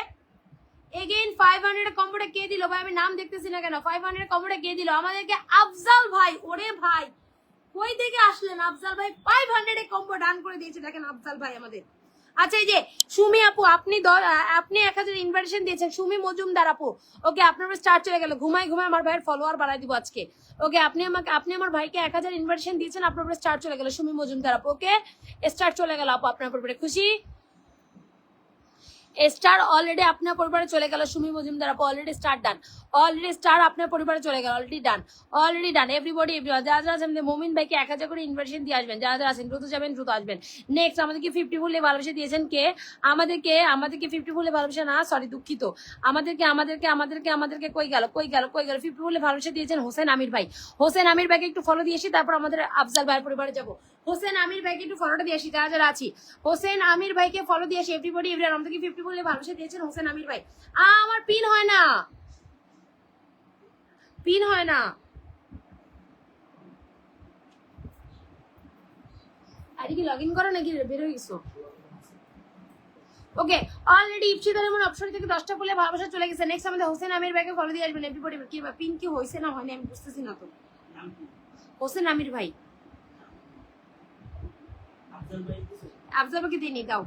এগেইন 500 কম্বোটা কে দিল ভাই? আমি নাম দেখতেছি না কেন। 500 কম্বোটা কে দিল আমাদেরকে? আফজাল ভাই। ওরে ভাই কই থেকে আসলেন আফজাল ভাই? 500 এ কম্বো ডান করে দিয়েছে দেখেন আফজাল ভাই আমাদের। আচ্ছা এই যে সুমি আপু আপনি 1000 ইনভাইটেশন দিয়েছেন। সুমি মজুমদার আপু ওকে আপনার স্টার্ট চলে গেল। ঘুমাই আমার ভাইয়ের ফলোয়ার বাড়াই দিব আজকে ওকে। আপনি আমার ভাইকে 1000 ইনভাইটেশন দিয়েছেন, আপনার স্টার্ট চলে গেল। সুমি মজুমদার আপু ওকে স্টার্ট চলে গেল আপু আপনার পরিবারে। খুশি স্টার অলরেডি আপনার পরিবারে চলে গেল। সুমি মজুমদার আপু অলরেডি স্টার ডান। অলরেডি স্টার আপনার পরিবারে চলে গেল। Already done everybody everyone. যারা আছেন মমিন ভাইকে 1000 করে ইনভাইটেশন দিয়ে আসবেন। যারা আছেন দ্রুত যাবেন দ্রুত আসবেন। নেক্সট আমাদেরকে 50 ফুলে ভালোবাসা দিয়েছেন কে? আমাদেরকে 50 ফুলে ভালোবাসা না সরি দুঃখিত। আমাদেরকে কই গেল 50 ফুলে ভালোবাসা দিয়েছেন হোসেন আমির ভাই। হোসেন আমির ভাইকে একটু ফলো দিয়ে আসি, তারপর আমাদের আফজাল ভাইয়ের পরিবারে যাবো। হোসেন আমির ভাইকে একটু ফলোটা দিয়ে আসি যারা আছি। হোসেন আমির ভাইকে ফলো দিয়ে আসি এভরিবডি এভরিওয়ান। আমাদেরকে 50 বলে ভালোবাসা দিয়েছেন হোসেন আমির ভাই। আমার পিন হয় না আরে কি লগ ইন করো নাকি বের হয়ে গেছো? ওকে অলরেডি ইপসিতার এমন অপশন থেকে 10টা বলে ভালোবাসা চলে গেছে। নেক্সট আমাদের হোসেন আমির ভাইকে ফলো দিয়ে আসবেন এভরিবডি। কি পিন কি হইছে না হয়নি আমি বুঝতেছি না তো। হোসেন আমির ভাই আফজাল ভাইকে দিয়ে দাও।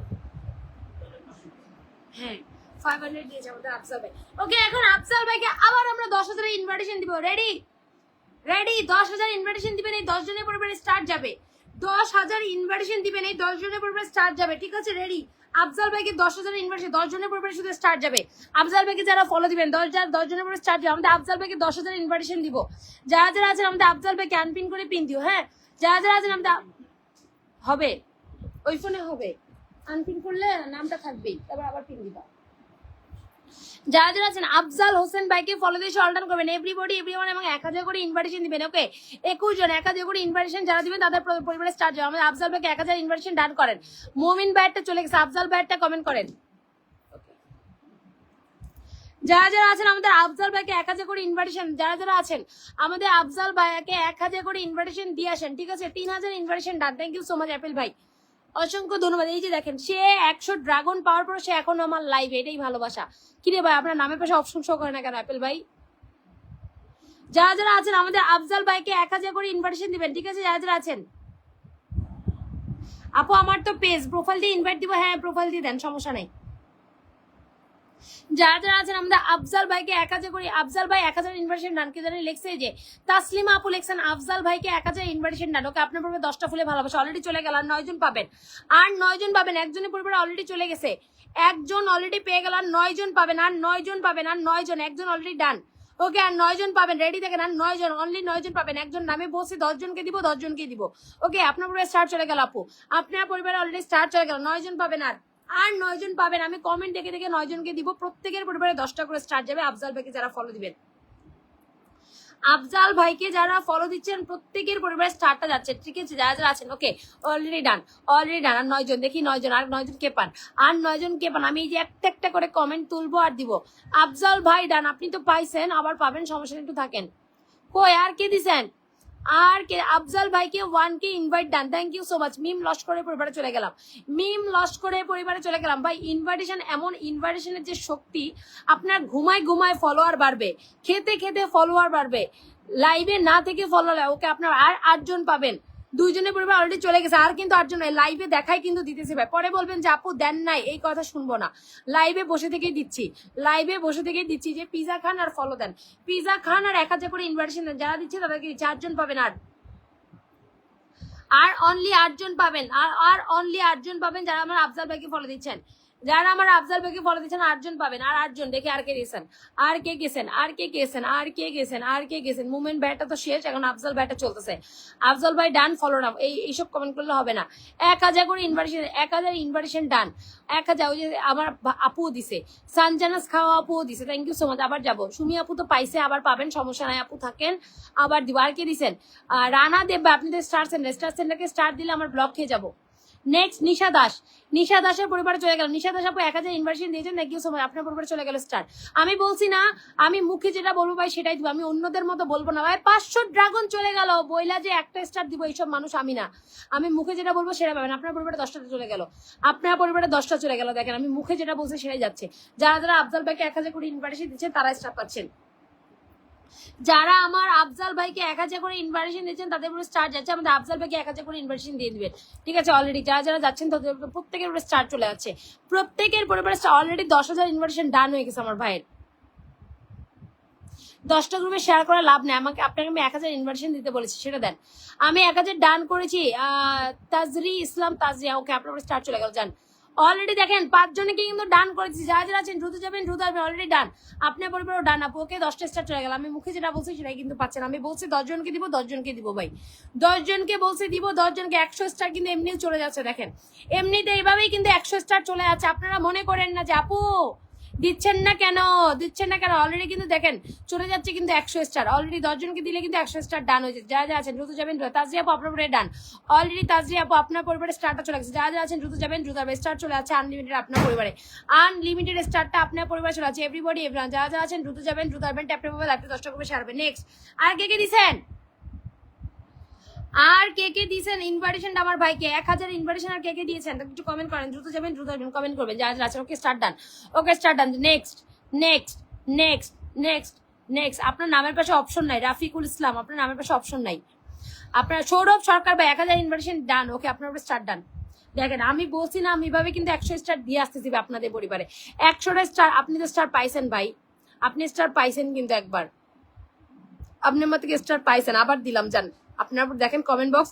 হ্যাঁ 500 দিয়েছে আমাদের আফজাল ভাই ওকে। এখন আফজাল ভাইকে আবার আমরা 10,000 ইনভাইটেশন দিব। রেডি 10,000 ইনভাইটেশন দিবেন, এই 10 জনের পরিবারে স্টার্ট যাবে। 10,000 ইনভাইটেশন দিবেন, এই 10 জনের পরিবারে স্টার্ট যাবে। ঠিক আছে রেডি? আফজাল ভাইকে 10,000 ইনভাইটেশন 10 জনের পরিবারে শুধু স্টার্ট যাবে। আফজাল ভাইকে যারা ফলো দিবেন 10 জনের পরিবারে স্টার্ট যাবে। আমাদের আফজাল ভাইকে 10,000 ইনভাইটেশন দিব। যারা আছেন আমাদের আফজাল ভাইকে আনপিন করে পিন দিও। হ্যাঁ যারা আছেন আমাদের হবে ওই ফোনে হবে, আনপিন করলে নামটা থাকবেই, তারপর আবার পিন দিবা। যারা আছেন আফজাল হোসেন ভাইকে ফলো দিয়ে অর্ডার করবেন এভরিবডি এভরিওয়ান, এবং 1000 করে ইনভাইটেশন দিবেন ওকে। 21 জন 1000 করে ইনভাইটেশন যারা দিবেন তাদের পরিবারে স্টার্ট যাবে। আমাদের আফজাল ভাইকে 1000 ইনভাইটেশন ডান করেন। মুমিন ভাইয়েরটা চলে গেছে, আফজাল ভাইয়েরটা কমেন্ট করেন। যারা আছেন আমাদের আফজাল ভাইকে 1000 করে ইনভাইটেশন, যারা আছেন আমাদের আফজাল ভাইকে 1000 করে ইনভাইটেশন দিয়ে আসেন। ঠিক আছে 3000 invitation done. Thank you so much Apel ভাই, অসংখ্য ধন্যবাদ। এই যে দেখেন সে 100 ড্রাগন পাওয়ার পর সে এখন আমার লাইভে, এটাই ভালোবাসা। কিরে ভাই আপনার নামের পাশে অপশন শো করে না কেন অ্যাপেল ভাই? যারা আছেন আমাদের আফজাল ভাইকে 1000 করে ইনভাইটেশন দিবেন। ঠিক আছে যারা আছেন আপু আমার তো পেজ প্রোফাইল দিয়ে ইনভাইট দিব। হ্যাঁ প্রোফাইল দিয়ে দেন সমস্যা নাই। যারা আছেন আমাদের আফজাল ভাইকে 1000 করে, আফজাল ভাই 1000 ইনভাইটেশন ডান। কে জানি লেখছে যে তাসলিমা আপু লেখছেন আফজাল ভাইকে 1000 ইনভাইটেশন ডান ওকে। আপনার পরিবারে 10টা ফুলে ভালোবাসা অলরেডি চলে গেল। আর 9 জন পাবেন, আর 9 জন পাবেন। একজনের পরিবারে অলরেডি চলে গেছে, একজন অলরেডি পেয়ে গেল। আর 9 জন পাবেন, আর 9 জন পাবেন, আর 9 জন, একজন অলরেডি ডান ওকে। আর 9 জন পাবেন, রেডি থাকেন। আর 9 জন, অনলি 9 জন পাবেন। একজন নামে বসে 10 জনকে দিব, 10 জনকে দিব ওকে। আপনার পরিবারে স্টার্ট চলে গেল আপু, আপনার পরিবারে অলরেডি স্টার্ট চলে গেল। 9 জন পাবেন, আর 9 জন পাবেন। আমি কমেন্ট দেখে 9 জনকে দিব। প্রত্যেকের পরিবারে 10টা করে স্টার্ট যাবে। আফজাল ভাইকে যারা ফলো দিবেন, আফজাল ভাইকে যারা ফলো দিচ্ছেন প্রত্যেকের পরিবারে স্টারটা যাচ্ছে। ঠিক আছে যারা আছেন ওকে অলরেডি ডান। আর 9 জন, দেখি 9 জন, আর 9 জন কে পান, আর 9 জন কে পান। আমি এই যে একটা করে কমেন্ট তুলবো আর দিব। আফজাল ভাই ডান, আপনি তো পাইছেন, আবার পাবেন, সমস্যা একটু থাকেন। কই আর কে দিছেন? আর কে আফজাল ভাইকে 1K invite done, thank you so much. মিম লস করে পরিবারে চলে গেলাম, মিম লস করে পরিবারে চলে গেলাম। ভাই ইনভাইটেশন, এমন ইনভাইটেশনের যে শক্তি, আপনার ঘুমায় ঘুমায় ফলোয়ার বাড়বে, খেতে খেতে ফলোয়ার বাড়বে, লাইভে না থেকে ফলোয়ার, ওকে আপনার আর 8 জন পাবেন। 2 জনের পরিবার অলরেডি চলে গেছে, আর কিন্তু 8 জন লাইভে দেখাই কিন্তু দিতেছে ভাই। পরে বলবেন যে আপু দেন নাই, এই কথা শুনবো না, লাইভে বসে থেকেই দিচ্ছি, লাইভে বসে থেকেই দিচ্ছি যে পিজা খান আর ফলো দেন, পিজা খান আর 1000 করে ইনভাইটেশন দেন, যারা দিচ্ছে তাদেরকে 4 জন পাবেন। আর অনলি 8 জন পাবেন, আর অনলি 8 জন পাবেন যারা আমার আফজাল ভাইকে ফলো দিচ্ছেন, যারা আমার আফজাল ভাইকে ফলো দিচ্ছেন 8 জন পাবেন। আর 8 জন দেখে আর কে গেছেন, আর কে গেছেন, আর কে গেছেন, আর কে গেছেন, আর কে গেছেন। মুভমেন্ট ব্যাটটা তো শেষ, এখন আফজাল ব্যাটটা চলতেছে। আফজাল ভাই ডান, ফলো না, এইসব কমেন্ট করলে হবে না। 1000 করে ইনভাইটেশন, 1000 ইনভাইটেশন ডান, 1000। ওই যে আমার আপুও দিছে, সানজানাস খাওয়া আপুও দিছে, থ্যাংক ইউ সো মাচ। আবার যাবো, সুমি আপু তো পাইছে, আবার পাবেন, সমস্যা নাই আপু, থাকেন, আবার দিব। আর কে দিছেন? রানা দেব, আপনি তো স্টার সেন্টারকে স্টার দিলে আমার ব্লক খেয়ে যাবো। নেক্সট নিশা দাস, নিশা দাসের পরিবারে চলে গেল। নিশা দাস আপু 1000 ইনভাইটেশন দিয়েছেন, থ্যাংক ইউ সো মাচ। আপনার পরিবারে চলে গেল স্টার। আমি বলছি না, আমি মুখে যেটা বলবো ভাই সেটাই দিব, আমি অন্যদের মতো বলবো না ভাই। 500 ড্রাগন চলে গেল, বইলা যে একটা স্টার দিব, এইসব মানুষ আমি না। আমি মুখে যেটা বলবো সেটা পাবেন। আপনার পরিবারে 10টা চলে গেল, আপনার পরিবারে 10টা চলে গেল। দেখেন আমি মুখে যেটা বলছি সেটাই যাচ্ছে। যারা যারা আফজাল ভাইকে 1000 করে ইনভাইটেশন দিচ্ছেন তারা স্টার পাচ্ছেন, যারা আমার আফজাল ভাইকে 1000 করে ইনভাইটেশন দিচ্ছেন তাদের পুরো স্টার যাচ্ছে। আমাদের আফজাল ভাইকে 1000 করে ইনভাইটেশন দিয়ে দিবেন, ঠিক আছে? অলরেডি যারা যারা যাচ্ছেন তাদের প্রত্যেকের উপরে স্টার চলে যাচ্ছে, প্রত্যেকের পরিবারে অলরেডি 10,000 ইনভাইটেশন ডান হয়ে গেছে আমার ভাইয়ের। 10টা গ্রুপে শেয়ার করে লাভ নেই, আপনাকে আমি 1000 ইনভাইটেশন দিতে বলেছি, সেটা দেন। আমি 1000 ডান করেছি। তাজরি ইসলাম তাজরিয়া, ওকে আপনার উপরে স্টার চলে গেল, যান। অলরেডি দেখেন 5 জনকে কিন্তু ডান করেছি, যারা যারা আছেন দ্রুত যাবেন, দ্রুত আসবেন। অলরেডি ডান, আপনার পরিবারও ডান আপু, ওকে 10টা স্টার চলে গেল। আমি মুখে যেটা বলছি সেটাই কিন্তু পাচ্ছেন। আমি বলছি 10 জনকে দিব, 10 জনকে দিব ভাই, 10 জনকে বলছি দিব, 10 জনকে। 100 স্টার কিন্তু এমনিও চলে যাচ্ছে, দেখেন এমনিতে এইভাবেই কিন্তু 100 স্টার চলে যাচ্ছে। আপনারা মনে করেন না যে আপু দিচ্ছেন না কেন, দিচ্ছেন না কেন, অলরেডি কিন্তু দেখেন চলে যাচ্ছে কিন্তু 100 স্টার। অলরেডি 10 জনকে দিলে কিন্তু 100 স্টার ডান হয়েছে। যারা যারা আছেন দ্রুত যাবেন। তাজরিয়া আপু আপনার পরিবারে ডান, অলরেডি তাজরিয়া আপু আপনার পরিবারে স্টারটা চলে গেছে। যারা যারা আছেন দ্রুত যাবেন, দ্রুত স্টার চলে আছে আনলিমিটেড আপনার পরিবারে, আনলিমিটেড স্টারটা আপনার পরিবারে চলে আছে। এভরিবডি এভরিওয়ান, যারা যারা আছেন দ্রুত যাবেন, দ্রুত আসবেন, ট্যাপ ট্যাপ হবে, লাইভটা 10টা করে শেয়ার হবে। নেক্সট, আর কে কে দিছেন, আর কে কে দিয়েছেন ইনভাইটেশন আমার ভাইকে 1000 ইনভাইটেশন? আর কে কে দিয়েছেন একটু কমেন্ট করেন, দ্রুত যাবেন, দ্রুত আসবেন, কমেন্ট করবেন যারা যারা আছেন। Okay start done, okay start done. Next next next next next. আপনার নামের পাশে অপশন নাই, রাফিকুল ইসলাম, আপনার নামের পাশে অপশন নাই। আপনার সৌরভ সরকার ভাই 1000 ইনভাইটেশন ডান, ওকে আপনার উপরে স্টার্ট ডান। দেখেন আমি বলছি না, আমি এভাবে কিন্তু 100 স্টার দিয়ে আসতেছি আপনাদের পরিবারে। 100টা স্টার আপনি তো স্টার পাইছেন ভাই, আপনি স্টার পাইছেন কিন্তু একবার, আপনার মতো স্টার পাইছেন, আবার দিলাম, যান আপনার দেখেন কমেন্ট বক্স,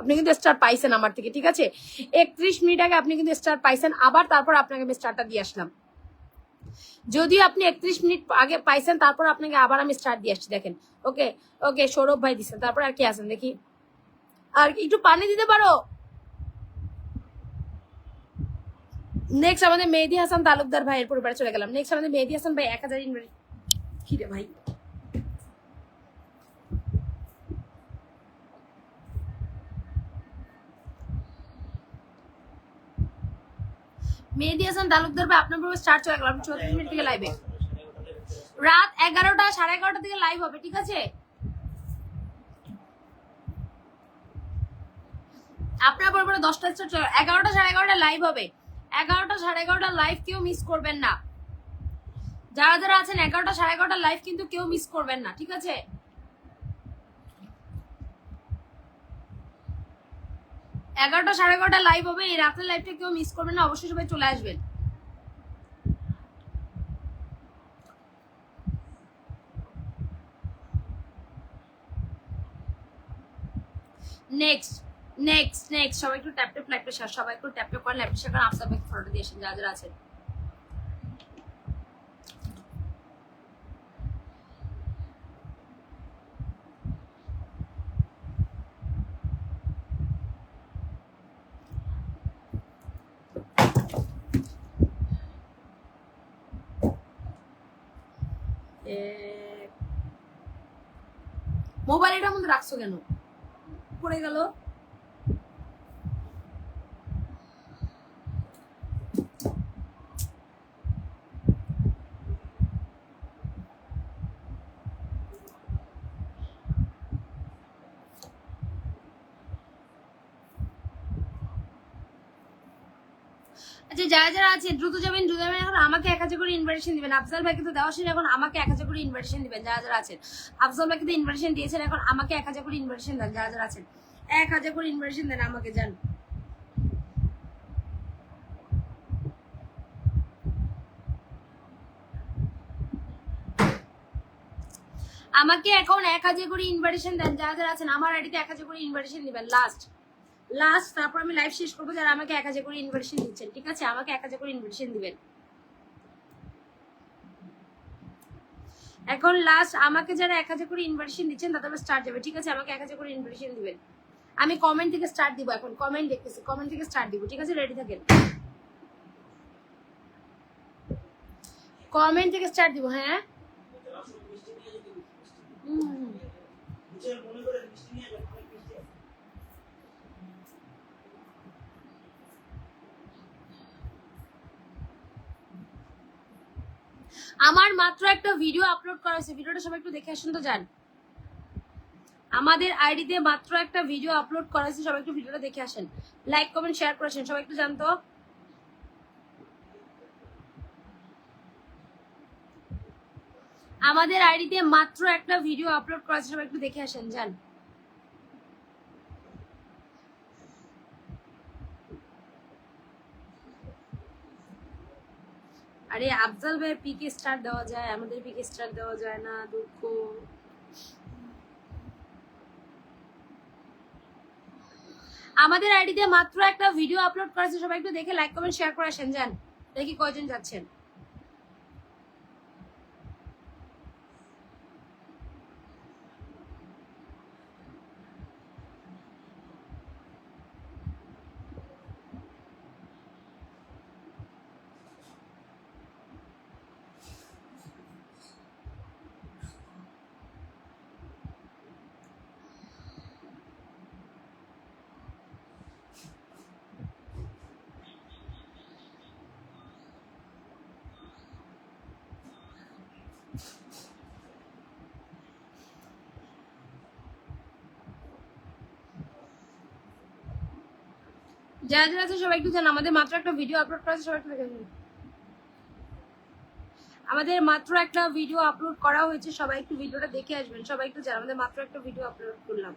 আপনি কিন্তু স্টার পাইছেন আমার থেকে, ঠিক আছে? 31 মিনিট আগে আপনি কিন্তু স্টার পাইছেন, আবার তারপর আপনাকে আমি স্টারটা দিয়ে আসলাম। যদিও আপনি 31 মিনিট আগে পাইছেন, তারপর আপনাকে আবার আমি স্টার দিয়ে আসছি, দেখেন। ওকে ওকে, সৌরভ ভাই দিচ্ছেন, তারপর আর কি আছেন দেখি, আর একটু পানি দিতে পারো। নেক্সট আমাদের মেহেদি হাসান তালুকদার ভাইয়ের পরিবারে চলে গেলাম। নেক্সট আমাদের মেহেদি হাসান ভাই 1000 ইনভাইট, কি রে ভাই, মেহেদি হাসান তালুকদার ভাই আপনার পুরো স্টার্ট চলে গেল। আপনি 34 মিনিট থেকে লাইভে, রাত 11টা 11:30 থেকে লাইভ হবে, ঠিক আছে? আপনার পরিবারে 10টা স্টার 11টা 11:30 লাইভ হবে, 11টা 11:30 লাইভ কেউ মিস করবেন না। যারা যারা আছেন 11টা 11:30 লাইভ কিন্তু কেউ মিস করবেন না, ঠিক আছে? 11টা 11:30 লাইভ হবে, এই রাতের লাইভটা কেউ মিস করবেন না, অবশ্যই সবাই চলে আসবেন। নেক্সট নেক্সট নেক্সট, সবাই একটু ট্যাপ ট্যাপ লাইভটা শেয়ার, সবাই একটু ট্যাপ ট্যাপ করেন, লাইভটা শেয়ার করেন, আপনার ব্যাক ফটো দিয়েছেন যারা যারা আছেন। মোবাইল এটার মধ্যে রাখছো কেন, পড়ে গেল? আচ্ছা যারা যারা আছে দ্রুত যাবেন, এখন আমাকে 1000 করে ইনভাইটেশন দিবেন। আফজাল ভাইকে তো দেওয়া শেষ, এখন আমাকে 1000 করে ইনভাইটেশন দিবেন যারা যারা আছেন। আফজাল ভাইকে তো ইনভাইটেশন দিয়েছেন, এখন আমাকে 1000 করে ইনভাইটেশন দেন যারা যারা আছেন। 1000 করে ইনভাইটেশন দেন আমাকে, যান। আমাকে এখন 1000 করে ইনভাইটেশন দেন যারা যারা আছেন। আমার আইডিতে 1000 করে ইনভাইটেশন দিবেন লাস্ট লাস্ট, তারপর আমি লাইভ শেষ করবো। যারা আমাকে 1000 করে ইনভাইটেশন দিচ্ছেন, ঠিক আছে, আমাকে 1000 করে ইনভাইটেশন দিবেন এখন লাস্ট। আমাকে যারা 1000 করে ইনভাইটেশন দিচ্ছেন তাদের স্টার্ট যাবে, ঠিক আছে, আমাকে 1000 করে ইনভাইটেশন দিবেন। আমি কমেন্ট থেকে স্টার্ট দিব, এখন কমেন্ট দেখতেছি, কমেন্ট থেকে স্টার্ট দিব, ঠিক আছে, রেডি থাকেন। কমেন্ট থেকে স্টার্ট দিব, হ্যাঁ। আমার মাত্র একটা ভিডিও আপলোড করা হয়েছে, ভিডিওটা সবাই একটু দেখে আসুন তো, যান। আমাদের আইডিতে মাত্র একটা ভিডিও আপলোড করা হয়েছে, সবাই একটু ভিডিওটা দেখে আসেন, লাইক কমেন্ট শেয়ার করেছেন, সবাই একটু জানতো। আমাদের আইডিতে মাত্র একটা ভিডিও আপলোড করা হয়েছে, সবাই একটু দেখে আসেন, যান। আরে আফজাল ভাই পিকে স্টার দেওয়া যায়, আমাদের পিকে স্টার দেওয়া যায় না, দুঃখ। আমাদের আইডিতে মাত্র একটা ভিডিও আপলোড করেছে, সবাই একটু দেখে লাইক কমেন্ট শেয়ার করে আসেন, যান। দেখি কয়জন যাচ্ছেন। যারা যারা আছে সবাই একটু জান, আমাদের মাত্র একটা ভিডিও আপলোড করা আছে, সবাই একটু দেখে নিন। আমাদের মাত্র একটা ভিডিও আপলোড করা হয়েছে, সবাই একটু ভিডিওটা দেখে আসবেন, সবাই একটু জান, আমাদের মাত্র একটা ভিডিও আপলোড করলাম।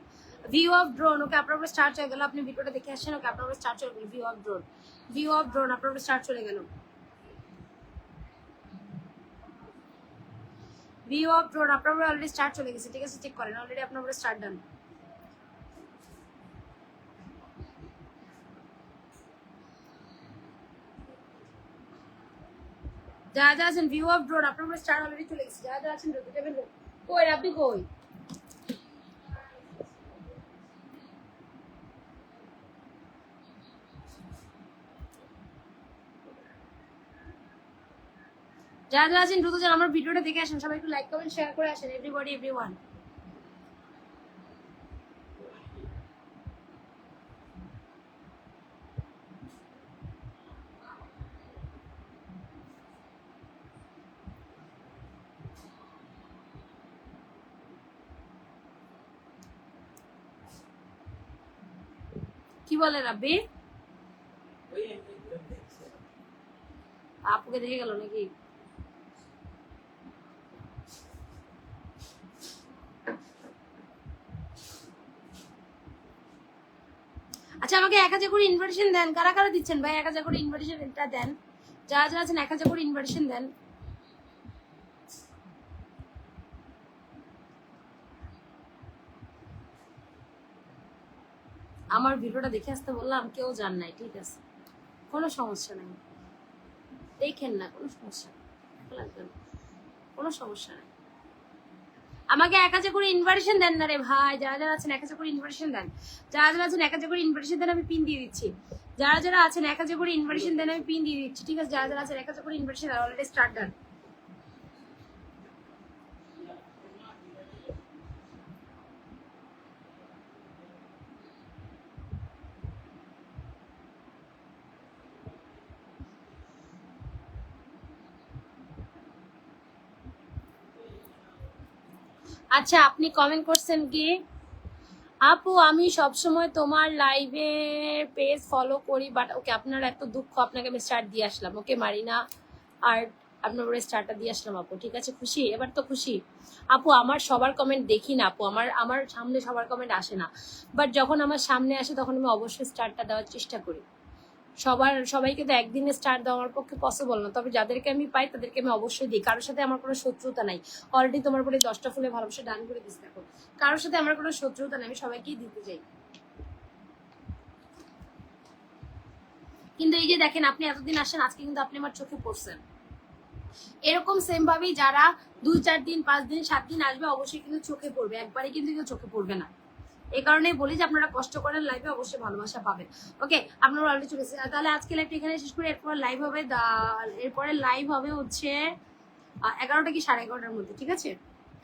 ভিউ অফ ড্রোন, ওকে আপনার উপরে স্টার্ট হয়ে গেল, আপনি ভিডিওটা দেখে আসেন, ওকে আপনার উপরে স্টার্ট চলে গেল। View of drone, view of drone আপনার উপরে স্টার্ট চলে গেল। ভিউ অফ ড্রোন আপনার উপরে অলরেডি স্টার্ট চলে গেছে, ঠিক আছে, চেক করেন, অলরেডি আপনার উপরে স্টার্ট ডান। যারা যারা আছেন ভিউ অফ ড্রোন আপনার উপরে স্টার অলরেডি চলে গেছে, যারা যারা আছেন দ্রুত যাবেন। কই রাব্বি কই? যারা যারা আছেন দ্রুত যান, আমার ভিডিওটা দেখে আসেন, সবাই একটু লাইক কমেন্ট শেয়ার করে আসেন, এভরিবডি এভরিওয়ান। কি বলে রাব্বি? আপুকে দেখে গেল নাকি? আচ্ছা আমাকে 1000 করে ইনভাইটেশন দেন, কারা কারা দিচ্ছেন ভাই? 1000 করে ইনভাইটেশন এটা দেন, যারা যারা আছেন 1000 করে ইনভাইটেশন দেন। আমার ভিডিওটা দেখে আসতে বললাম, কেউ জান নাই, ঠিক আছে, কোনো সমস্যা নাই, দেখেন না, কোনো সমস্যা লাগবে না, কোনো সমস্যা নাই। আমাকে 1000 করে ইনভাইটেশন দেন না রে ভাই, যারা যারা আছেন 1000 করে ইনভাইটেশন দেন, যারা যারা আছেন 1000 করে ইনভাইটেশন দেন, আমি পিন দিয়ে দিচ্ছি। যারা যারা আছেন 1000 করে ইনভাইটেশন দেন, আমি পিন দিয়ে দিচ্ছি, ঠিক আছে, যারা যারা আছেন 1000 করে ইনভাইটেশন দেন, অলরেডি স্টার্ট ডান। আচ্ছা আপনি কমেন্ট করছেন কি? আপু আমি সবসময় তোমার লাইভে পেজ ফলো করি, বাট ওকে আপনার এত দুঃখ, আপনাকে আমি স্টার্ট দিয়ে আসলাম। ওকে মারিনা আর আপনার উপরে স্টার্টটা দিয়ে আসলাম আপু, ঠিক আছে? খুশি? এবার তো খুশি? আপু আমার সবার কমেন্ট দেখি না আপু, আমার সামনে সবার কমেন্ট আসে না, বাট যখন আমার সামনে আসে তখন আমি অবশ্যই স্টার্টটা দেওয়ার চেষ্টা করি। সবাইকে তো একদিনে স্টার্ট দেওয়া আমার পক্ষে পসিবল না, তবে যাদেরকে আমি পাই তাদেরকে আমি অবশ্যই দিই। কারোর সাথে আমার কোনো শত্রুতা নাই। অলরেডি তোমার উপরে 10টা ফুলে ভালোবাসা ডান করে দিস দেখো। কারোর সাথে আমার কোনো শত্রুতা নেই, আমি সবাইকেই দিতে চাই। কিন্তু এই যে দেখেন, আপনি এতদিন আসেন, আজকে কিন্তু আপনি আমার চোখে পড়ছেন। এরকম সেম ভাবেই যারা 2-4 দিন 5 দিন 7 দিন আসবে অবশ্যই কিন্তু চোখে পড়বে, একবারে কিন্তু কেউ চোখে পড়বে না। এই কারণেই বলি যে আপনারা কষ্ট করেন, লাইভে অবশ্যই ভালোবাসা পাবেন। ওকে, আপনারা অলরেডি চলে এসেছেন, তাহলে আজকে লাইভটা এখানে শেষ করে এরপর লাইভ হবে এরপরে লাইভ হবে হচ্ছে 11টা কি 11:30টার মধ্যে, ঠিক আছে?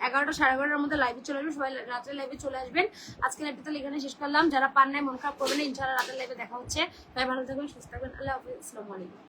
11টা 11:30টার মধ্যে লাইভে চলে আসবেন, সবাই রাতের লাইভে চলে আসবেন। আজকে লাইভটা তাহলে এখানে শেষ করলাম। যারা পান নাই মন খারাপ করবেন না, ইনশাআল্লাহ রাতের লাইভে দেখা হচ্ছে। সবাই ভালো থাকবেন, সুস্থ থাকবেন। আল্লাহ হাফেজ, আসসালামু আলাইকুম।